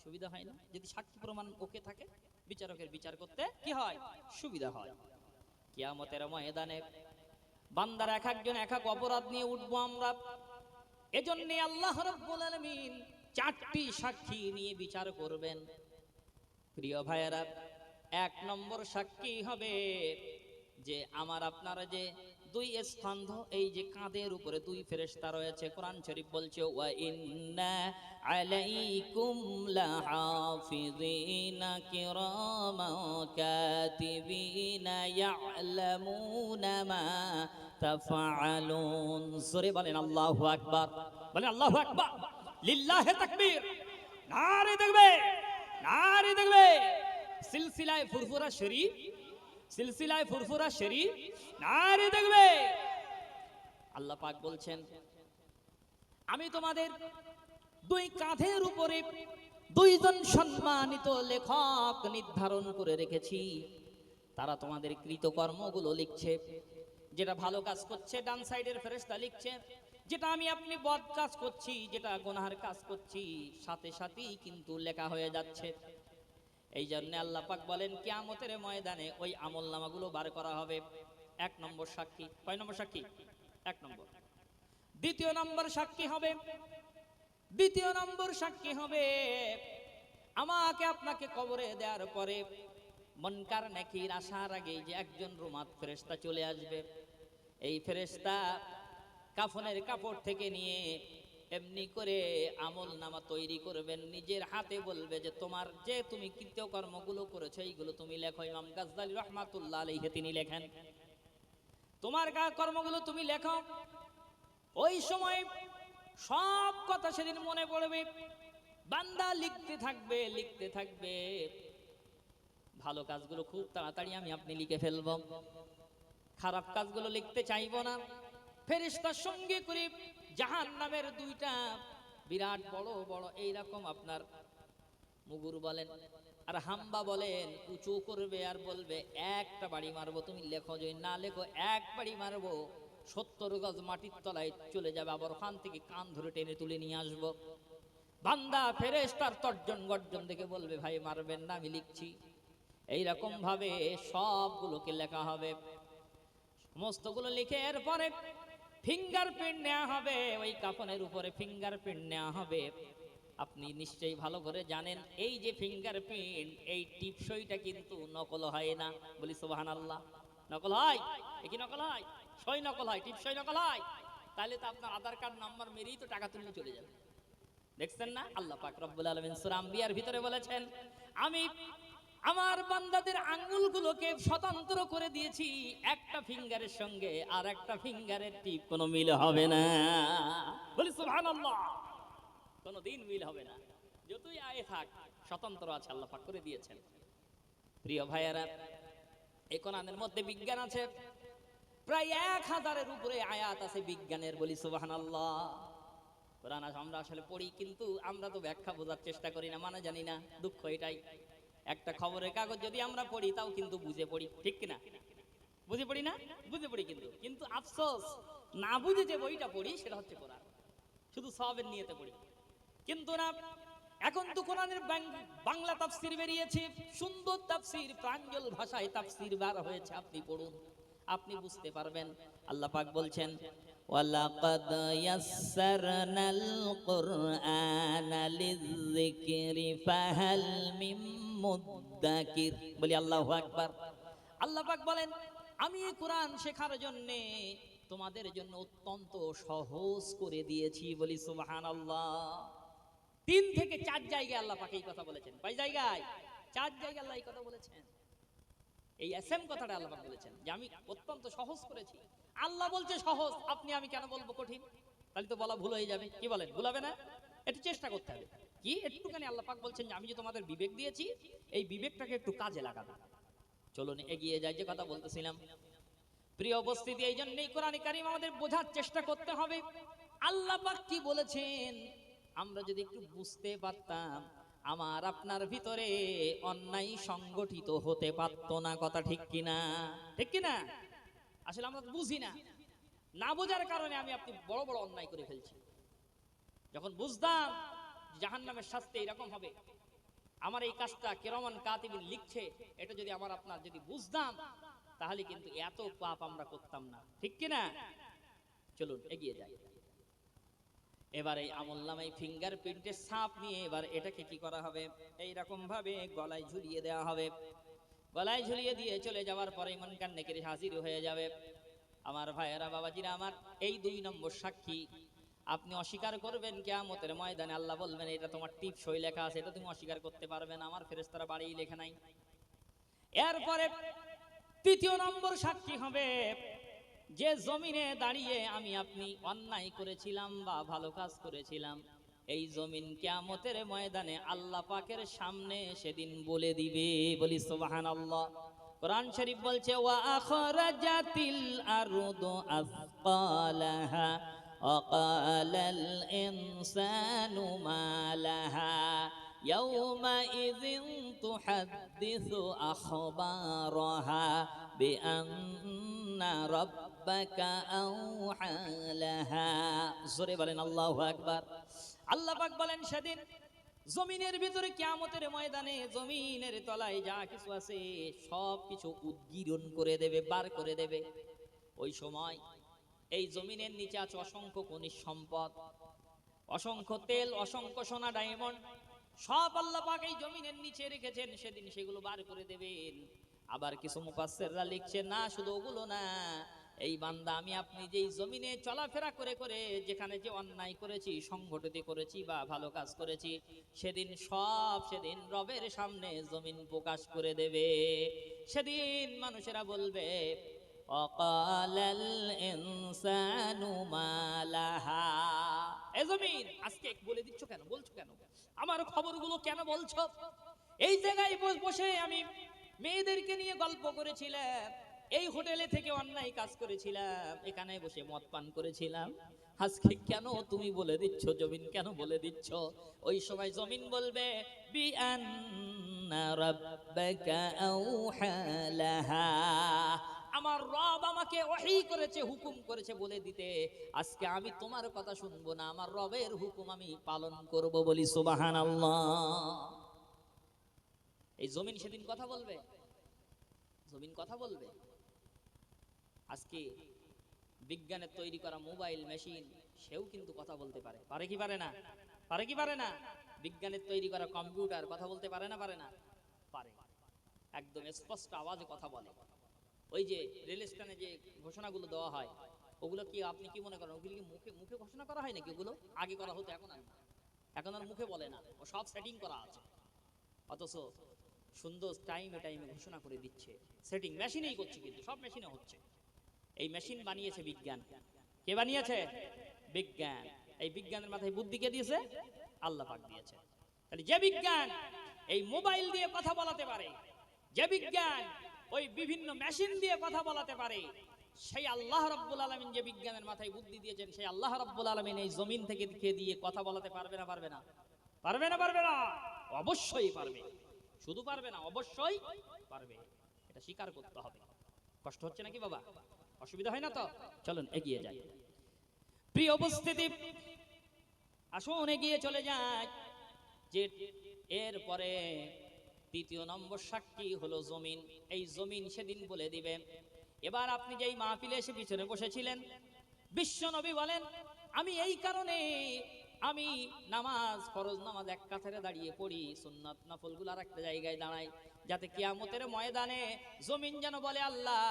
সুবিধা হয় না? যদি সাক্ষী প্রমাণ ওকে থাকে, বিচারকের বিচার করতে কি হয়? সুবিধা হয়। কিয়ামতের ময়দানে বান্দার এক একজন এক এক অপরাধ নিয়ে উঠবো আমরা। এজন্য আল্লাহ রাব্বুল আলামিন চারটি সাক্ষী নিয়ে বিচার করবেন। প্রিয় ভাইয়েরা, এক নম্বর সাক্ষী হবে যে আমার আপনারা যে দুই স্কন্ধ, এই যে কাঁধের উপরে দুই ফেরেশতা রয়েছে। কোরআন শরীফ বলছে, ওয়া ইন্না আলাইকুম লাহাফিযিনা কিরামান কাতিবিনা ইয়ালামুনা মা তাফআলুন। জোরে বলেন আল্লাহু আকবার। বলেন আল্লাহু আকবার। লিল্লাহি তাকবীর। নারে তাকবীর, নারে তাকবীর। সিলসিলায়ে ফুরফুরা শরীফ, সিলসিলায়ে ফুরফুরা শরীফ, নারে তাকবীর। আল্লাহ পাক বলছেন, আমি তোমাদের দুই কাঁধের উপরে দুইজন সম্মানিত লেখক নির্ধারণ করে রেখেছি। তারা তোমাদের কৃতকর্মগুলো লিখছে। যেটা ভালো কাজ করছে ডান সাইডের ফেরেশতা লিখছে, যেটা আমি আপনি বদ কাজ করছি, যেটা গুনাহের কাজ করছি, সাথে সাথেই কিন্তু লেখা হয়ে যাচ্ছে। এই জন্য আল্লাহ পাক বলেন, কিয়ামতের ময়দানে ওই আমলনামাগুলো বার করা হবে। এক নম্বর সাক্ষী। কয় নম্বর সাক্ষী? এক নম্বর। দ্বিতীয় নম্বর সাক্ষী হবে, দ্বিতীয় নম্বর সাক্ষী হবে আমাকে আপনাকে কবরে দেওয়ার পরে মুনকার নাকির আসার আগে যে একজন রুমাত ফেরেশতা চলে আসবে। এই ফেরেশতা কাফনের কাপড় থেকে নিয়ে এমনি করে আমল নামা তৈরি করবেন, নিজের হাতে বলবে যে তোমার যে তুমি কৃতকর্মগুলো করেছো এইগুলো তুমি লেখো। ইমাম গাজদালী রাহমাতুল্লাহ আলাইহি তিনি লেখেন, তোমার কর্মগুলো তুমি লেখো। ওই সময় সব কথা সেদিন মনে পড়বে। বান্দা লিখতে থাকবে লিখতে থাকবে, ভালো কাজগুলো খুব তাড়াতাড়ি আমি আপনি লিখে ফেলবো, খারাপ কাজগুলো লিখতে চাইবো না। ফেরেশতার সঙ্গে করে জাহান্নামের দুইটা বিরাট বড় বড় এইরকম আপনার মুগুর বলেন আর হাম্বা বলেন উঁচু করবে আর বলবে একটা বাড়ি মারবো, তুমি লেখো, যদি না লেখো এক বাড়ি মারবো, 70 গজ মাটির তলায় চলে যাবে, আবার ওখান থেকে কান ধরে টেনে তুলে নিয়ে আসবো। বান্দা ফেরেশতার তর্জন গর্জন দেখে বলবে ভাই মারবেন না, আমি লিখছি। এইরকম ভাবে সবগুলোকে লেখা হবে, সমস্তগুলো লিখে এরপরে ফিঙ্গারপ্রিন্ট নেওয়া হবে, ওই কাফনের উপরে ফিঙ্গারপ্রিন্ট নেওয়া হবে। আপনি নিশ্চয়ই ভালো করে জানেন এই যে ফিঙ্গারপ্রিন্ট, এই টিপসইটা কিন্তু নকল হয় না। বলি সুবহানাল্লাহ। নকল হয়? এ কি নকল হয়? সই নকল হয়, টিপসই নকল হয়। তাহলে তো আপনার আধার কার্ড নাম্বার মেরেই তো টাকা তুলে চলে যাবে। দেখছেন না আল্লাহ পাক রব্বুল আলামিন সূরা আম্বিয়ার ভিতরে বলেছেন, আমি আমার বান্দাদের আঙ্গুলগুলোকে স্বতন্ত্র করে দিয়েছি, একটা ফিঙ্গারের সঙ্গে আর একটা ফিঙ্গারের টিপ কোনো মিল হবে না। বলি সুবহানাল্লাহ। কোনোদিন মিল হবে না, যতই আয়ে থাক স্বতন্ত্র আছে, আল্লাহ পাক করে দিয়েছেন। প্রিয় ভাইয়েরা, এই কোরআনের মধ্যে বিজ্ঞান আছে, প্রায় 1000-এর উপরে আয়াত আছে বিজ্ঞানের। বলি সুবহানাল্লাহ। কোরআন আমরা আসলে পড়ি, কিন্তু আমরা তো ব্যাখ্যা বোঝার চেষ্টা করি না, মানে জানি না। দুঃখ এটাই, একটা খবরের কাগজ যদি আমরা পড়ি তাও কিন্তু বুঝে পড়ি, ঠিক কিনা? বুঝে পড়ি না? বুঝে পড়ি, কিন্তু আফসোস না বুঝে যে বইটা পড়ি সেটা হচ্ছে কোরআন, শুধু সওয়াবের নিয়তে পড়ি। কিন্তু না, এখন তো কোরআনের বাংলা তাফসীর বেরিয়েছে, সুন্দর তাফসীর, প্রাঞ্জল ভাষায় তাফসীর বার হয়েছে, আপনি পড়ুন, আপনি বুঝতে পারবেন। আল্লাহ পাক বলছেন, ওয়ালাকাদ ইয়াসসারনাল কুরআনা লিযিকরি ফাহাল মিন মুদ্দাকির। বলি আল্লাহু আকবার। আল্লাহ পাক বলেন, আমি এই কোরআন শেখার জন্য তোমাদের জন্য অত্যন্ত সহজ করে দিয়েছি। বলি সুবহানাল্লাহ। 3 থেকে 4 জায়গায় আল্লাহ পাক এই কথা বলেছেন। কয় জায়গায়? 4 জায়গায় আল্লাহ এই কথা বলেছেন। এই এসএম কথাটা আল্লাহ পাক বলেছেন যে আমি অত্যন্ত সহজ করেছি। আল্লাহ বলছে সহজ, আমি কেন বলবো কঠিন? তাহলে তো বলা ভুল হয়ে যাবে। কি বলেন, ভুল হবে না? একটু চেষ্টা করতে হবে। কি একটুখানি আল্লাহ পাক বলছেন যে আমি যে তোমাদের বিবেক দিয়েছি, এই বিবেকটাকে একটু কাজে লাগাবে। চলুন এগিয়ে যাই, যে কথা বলতেছিলাম। প্রিয় উপস্থিতি, এই জন্যই কোরআনে কারীম আমাদের বোঝার চেষ্টা করতে হবে আল্লাহ পাক কি বলেছেন। আমরা যদি একটু বুঝতে পারতাম, আমার আপনার ভিতরে অন্যায় সংগঠিত হতে পারতো না। কথা ঠিক কিনা? ঠিক কিনা? আসলে আমরা বুঝি না, না বোঝার কারণে আমি আপনি বড় বড় অন্যায় করে ফেলছি। যখন বুঝতাম জাহান্নামের শাস্তি এরকম হবে, আমার এই কাজটা কিরামান কাতিবিন লিখছে, এটা যদি আমার আপনার যদি বুঝতাম, তাহলে কিন্তু এত পাপ আমরা করতাম না। ঠিক কিনা? চলুন এগিয়ে যাই। এবার এই আমলনামায় ফিঙ্গারপ্রিন্টের ছাপ নিয়ে এবার এটাকে কি করা হবে? এইরকম ভাবে গলায় ঝুলিয়ে দেওয়া হবে। গলায় ঝুলিয়ে দিয়ে চলে যাওয়ার পরে মুনকার নেকির হাজির হয়ে যাবে। আমার ভাইয়েরা, বাবাজিরা আমার, এই 2 নম্বর সাক্ষী আপনি অস্বীকার করবেন কিয়ামতের ময়দানে। আল্লাহ বলবেন এটা তোমার টিপসই লেখা আছে, এটা তুমি অস্বীকার করতে পারবে না, আমার ফেরেশতারা বাড়িই লেখা নাই। এরপরে 3য় নম্বর সাক্ষী হবে, যে জমিনে দাঁড়িয়ে আমি আপনি অন্যায় করেছিলাম বা ভালো কাজ করেছিলাম, এই জমিন কিয়ামতের ময়দানে আল্লাহ পাকের সামনে সেদিন বলে দিবে। বলি সুবহানাল্লাহ। কোরআন শরীফ বলছে, ওয়া আখরাজাতিল আরদু আসকালাহা ওয়া ক্বালাল ইনসানু মা লাহা ইয়াউমাইযিন তুহাদ্দিসু আখবারাহা বিআন্না রাব্বাকা আওহা লাহা। জোরে বলেন আল্লাহু আকবার। আল্লাহ পাক বলেন সেদিন জমিনের ভিতরে কিয়ামতের ময়দানে জমিনের তলায় যা কিছু আছে সব কিছু উদ্গীরণ করে দেবে, বার করে দেবে। ওই সময় এই জমিনের নিচে আছে অসংখ্য খনিজ সম্পদ, অসংখ্য তেল, অসংখ্য সোনা ডায়মন্ড, সব আল্লাহ পাক এই জমিনের নিচে রেখেছেন। সেদিন সেগুলো বার করে দেবেন। আবার কিছু মুফাসসিররা লিখছে, না শুধু ওগুলো না, এই বান্দা আমি আপনি যেই জমিনে চলাফেরা করে করে যেখানে যে অন্যায় করেছি, সংগঠিত করেছি বা ভালো কাজ করেছি, সেদিন রবের সামনে জমিন প্রকাশ করে দেবে। সেদিন মানুষেরা বলবে, অকালাল ইনসানু মা লাহা। এ জমিন আজকে বলে দিচ্ছ কেন, বলছো কেন, আমার খবরগুলো কেন বলছো? এই জায়গায় বসে আমি মেয়েদেরকে নিয়ে গল্প করেছিলাম, এই হোটেলে থেকে অন্যায় কাজ করেছিলাম, এখানে বসে মদ পান করেছিলাম, আজকে কেন তুমি বলে দিচ্ছ জমিন, কেন বলে দিচ্ছ? ওই সময় জমিন বলবে বিআন্না রাব্বাকা আওহা লাহা, আমার রব আমাকে ওহী করেছে, হুকুম করেছে বলে দিতে, আজকে আমি তোমার কথা শুনবো না, আমার রবের হুকুম আমি পালন করব, বলি সুবহানাল্লাহ। এই জমিন সেদিন কথা বলবে, জমিন কথা বলবে। আজকে বিজ্ঞানের তৈরি করা মোবাইল মেশিন সেও কিন্তু কথা বলতে পারে, পারে কি পারে না? পারে কি পারে না? বিজ্ঞানের তৈরি করা কম্পিউটার কথা বলতে পারে না? পারে না? পারে, একদম স্পষ্ট আওয়াজে কথা বলে। ওই যে রেল স্টেশনে যে ঘোষণাগুলো দেওয়া হয়, ওগুলো কি আপনি কি মনে করেন ওগুলো কি মুখে মুখে ঘোষণা করা হয় নাকি? ওগুলো আগে করা হতো, এখন আর না, এখন আর মুখে বলে না, ও সব সেটিং করা আছে, অথচ সুন্দর টাইমে টাইমে ঘোষণা করে দিচ্ছে। সেটিং মেশিনেই করছে, কিন্তু সব মেশিনে হচ্ছে। এই মেশিন বানিয়েছে বিজ্ঞান। কে বানিয়েছে? বিজ্ঞান। এই বিজ্ঞানের মাথায় বুদ্ধি কে দিয়েছে? আল্লাহ পাক দিয়েছে। তাহলে যে বিজ্ঞান এই মোবাইল দিয়ে কথা বলাতে পারে, যে বিজ্ঞান ওই বিভিন্ন মেশিন দিয়ে কথা বলাতে পারে, সেই আল্লাহ রাব্বুল আলামিন যে বিজ্ঞানের মাথায় বুদ্ধি দিয়েছেন, সেই আল্লাহ রাব্বুল আলামিন এই জমিন থেকে দিকে দিয়ে কথা বলাতে পারবে না? পারবে না? পারবে না? পারবে না? অবশ্যই পারবে। শুধু পারবে না, অবশ্যই পারবে। এটা স্বীকার করতে হবে। কষ্ট হচ্ছে নাকি বাবা? অসুবিধা হয় না তো? চলুন এগিয়ে যাই। প্রিয় উপস্থিতি, আসুন এগিয়ে চলে যায়। যে এরপরে তৃতীয় নম্বর সাক্ষী হলো জমিন। এই জমিন সেদিন বলে দিবে। এবার আপনি যেই মাহফিলে এসে পিছনে বসেছিলেন, বিশ্ব নবী বলেন আমি এই কারণে আমি নামাজ, ফরজ নামাজ এক কাতারে দাঁড়িয়ে পড়ি, সুন্নাত নফলগুলো আর একটা জায়গায় দাঁড়াই, যাতে কিয়ামতের ময়দানে জমিন যেন বলে আল্লাহ,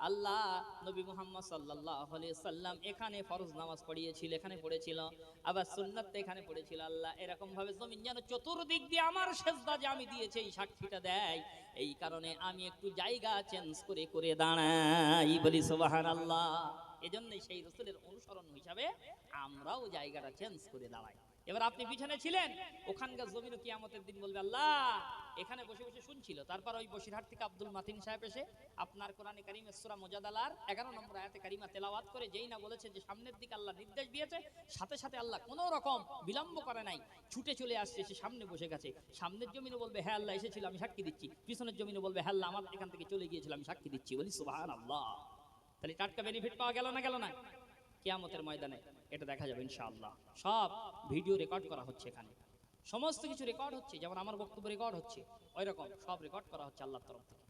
আল্লাহ নবী মুহাম্মদ সাল্লাল্লাহু আলাইহি সাল্লাম এখানে ফরজ নামাজ পড়িয়েছিল, এখানে পড়েছিল, আবার সুন্নাত এখানে পড়েছিল আল্লাহ, এরকম ভাবে জমিন যেন চতুর্দিক দিয়ে আমার সেজদা যে আমি দিয়েছি এই সাক্ষীটা দেয়। এই কারণে আমি একটু জায়গা চেঞ্জ করে করে দাঁড়াই, বলি সুবহানাল্লাহ। এজন্যই সেই রাসূলের অনুসরণ হিসাবে আমরাও জায়গাটা চেঞ্জ করে দাঁড়াই। এবার আপনি পিছনে ছিলেন, ওখানকার জমিনও কিয়ামতের দিন বলবে আল্লাহ, এখানে বসে বসে শুনছিল। তারপর ওই বসিরহাট থেকে আব্দুল মাতিন সাহেব এসে আপনার কোরআনে কারীমের সূরা মুজাদালার 11 নম্বর আয়াতে কারিমা তেলাওয়াত করে যেই না বলেছে যে সামনের দিকে আল্লাহ নির্দেশ দিয়েছে, সাথে সাথে আল্লাহ কোনো রকম বিলম্ব করে নাই, ছুটে চলে আসছে, সে সামনে বসে গেছে। সামনের জমিনও বলবে হ্যাঁ আল্লাহ এসেছিল, আমি সাক্ষী দিচ্ছি। পিছনের জমিনও বলবে হ্যাঁ আল্লাহ আমার এখান থেকে চলে গিয়েছিল, আমি সাক্ষী দিচ্ছি, বলি সুবহানাল্লাহ। তাহলে টাটকা বেনিফিট পাওয়া গেল না? গেল না? কিয়ামতের ময়দানে এটা দেখা যাবে ইনশাআল্লাহ। সব ভিডিও রেকর্ড করা হচ্ছে, এখানে সমস্ত কিছু রেকর্ড হচ্ছে, যেমন আমার বক্তব্য রেকর্ড হচ্ছে, ওই রকম সব রেকর্ড করা হচ্ছে আল্লাহর তরফ থেকে।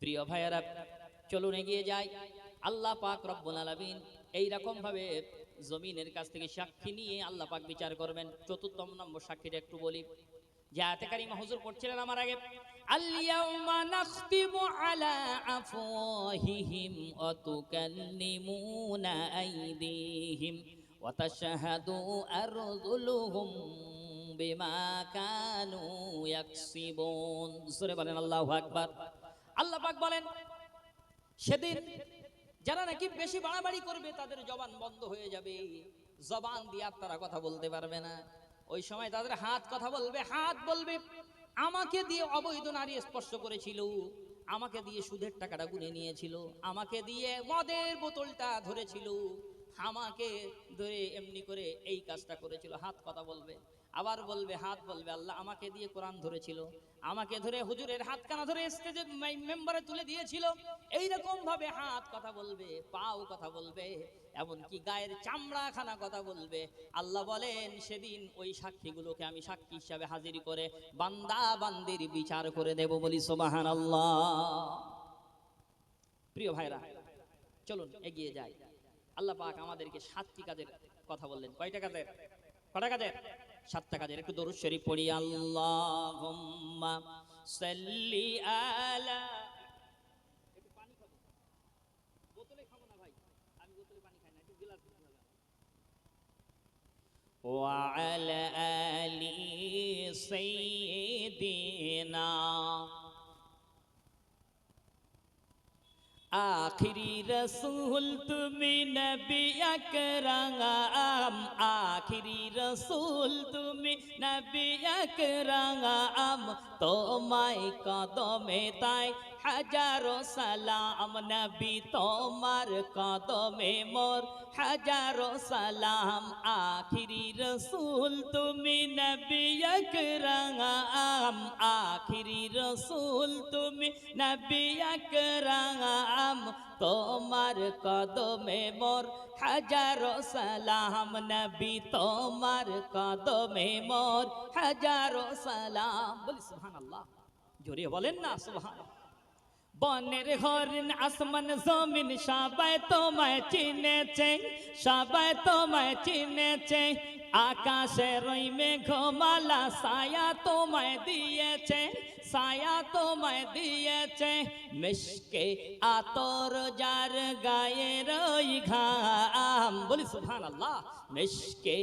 প্রিয় ভাইয়েরা, চলুন এগিয়ে যাই। আল্লাহ পাক রব্বুল আলামিন এই রকম ভাবে জমিনের কাছ থেকে সাক্ষী নিয়ে আল্লাহ পাক বিচার করবেন। চতুর্থ নম্বর সাক্ষীটা একটু বলি, যে আয়াতে কারিমা হুজুর পড়ছিলেন আমার আগে, আল-ইয়াউমা নাখতিমু আলা আফওয়াহিহিম ওয়া তুকাল্লিমুনা আইদিহিম ওয়া তাশহাদু আরজুলুহুম বিমা কানু ইয়াকসিবুন। সূরা বলেন আল্লাহু আকবার। আল্লাহ পাক বলেন সেদিন যারা নাকি বেশি বাড়াবাড়ি করবে তাদের জবান বন্ধ হয়ে যাবে, জবান দিয়ে তারা কথা বলতে পারবে না। ওই সময় তাদের হাত কথা বলবে, হাত বলবে আমাকে দিয়ে অবৈধ নারী স্পর্শ করেছিল, আমাকে দিয়ে সুদের টাকাটা গুনে নিয়েছিল, আমাকে দিয়ে মদের বোতলটা ধরেছিল, আমাকে ধরে এমনি করে এই কাজটা করেছিল। হাত কথা বলবে। আবার বলবে, হাত বলবে আল্লাহ আমাকে দিয়ে কোরআন ধরেছিল, আমাকে ধরে হুজুরের হাত কানা ধরে স্টেজে মেম্বারে তুলে দিয়েছিল। এইরকম ভাবে হাত কথা বলবে, পাও কথা বলবে, এমনকি গায়ের চামড়া খানা কথা বলবে। আল্লাহ বলেন সেদিন ওই সাক্ষীগুলোকে আমি সাক্ষী হিসাবে হাজির করে বান্দা বান্দির বিচার করে দেব, বলি সুবহানাল্লাহ। প্রিয় ভাইরা, চলুন এগিয়ে যাই। আল্লাহ পাক আমাদেরকে 7টি কাজের কথা বললেন। কয়টা কাজের? কয়টা কাজের? 7টা কাজের। একটু দরুদ শরীফ পড়ি। আল্লাহুম্মা সাল্লি আলা, একটু পানি খাবো, বোতলে খাবো না ভাই, আমি বোতলে পানি খাই না, একটু গ্লাস দিতে হবে। ওয়া আলা আলি সাইয়্যিদিনা আখিরি রসুল তুমি নবী আকরাম, আখিরি রসুল তুমি নবী আকরাম, তোমায় কদমে তাই হাজারো সালাম, নবী তোমার কদমে মোর হাজারো সালাম। আখিরি রসুল তুমি নবী আকরাম, আখিরি রসুল তুমি নবী আকরাম, তোমার কদমে মোর হাজারো সালাম, নবী তোমার কদমে মোর হাজারো সালাম। বলি সুবহানাল্লাহ, জোরে বলেন না সুবহানাল্লাহ। বনের হরিণ আসমান জমিন সবাই তোমায় চিনেছে, সবাই তোমায় চিনেছে, আকাশের ওই মেঘমালা ছায়া তোমায় দিয়েছে, ছায়া তোমায় দিয়েছে, মিশকে আতর যার গায়ের ওই ঘাম। বলি সুবহানাল্লাহ। মিশকে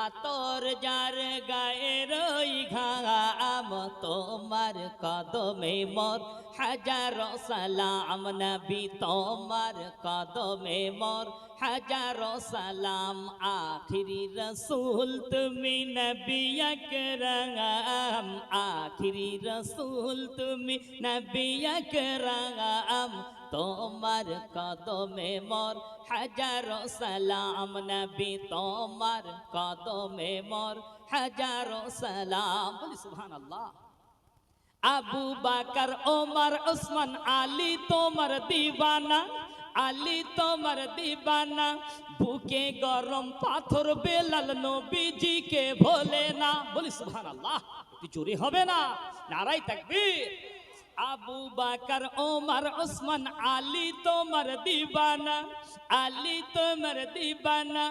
আতর যার গায়ের ওই ঘাম, তোমার কদমে মোর হাজারো সালাম, নবী তোমার কদমে মোর হাজারো সালাম। আখিরি রসুল তুমি নবী আকরাম, আখিরি রসুল তুমি নবী আকরাম, তোমার কদমে মোর হাজারো সালাম, নবী তোমার কদমে মোর হাজারো সালাম। বলি সুবহানাল্লাহ। আবু বাকর ওমর ওসমান আলী তোমার দিবানা, আলী তোমার দিবানা, বুকে গরম পাথর বেলাল নবীজিকে ভোলে না। বলি সুবহানাল্লাহ, একটু জোরে হবে না? নারায়ে তাকবীর। আবু বাকর ওমর ওসমান আলী তোমার দিবানা, আলী তোমার দিবানা,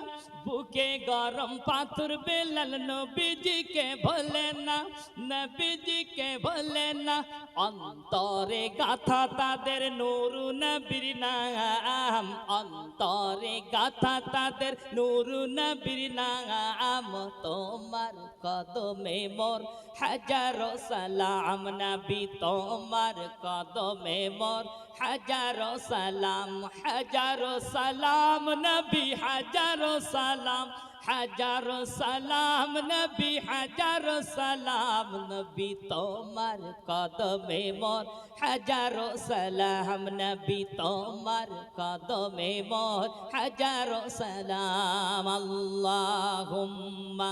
বুকে গরম পাথর বেলাল নবীজিকে ভোলে না, নবীজিকে ভোলে না, অন্তরে গাথা তাদের নূর নবীর নাম, অন্তরে গাথা তাদের নূর নবীর নাম, তোমার কদমে মোর হাজারো সালাম, নবী তোমার কদমে মোর হাজারো সালাম, হাজারো সালাম নবী হাজারো সালাম, হাজারো সালাম নবী হাজারো সালাম, নবী তোমার কদমে মোর হাজারো সালাম, নবী তোমার কদমে মোর হাজারো সালাম। আল্লাহুম্মা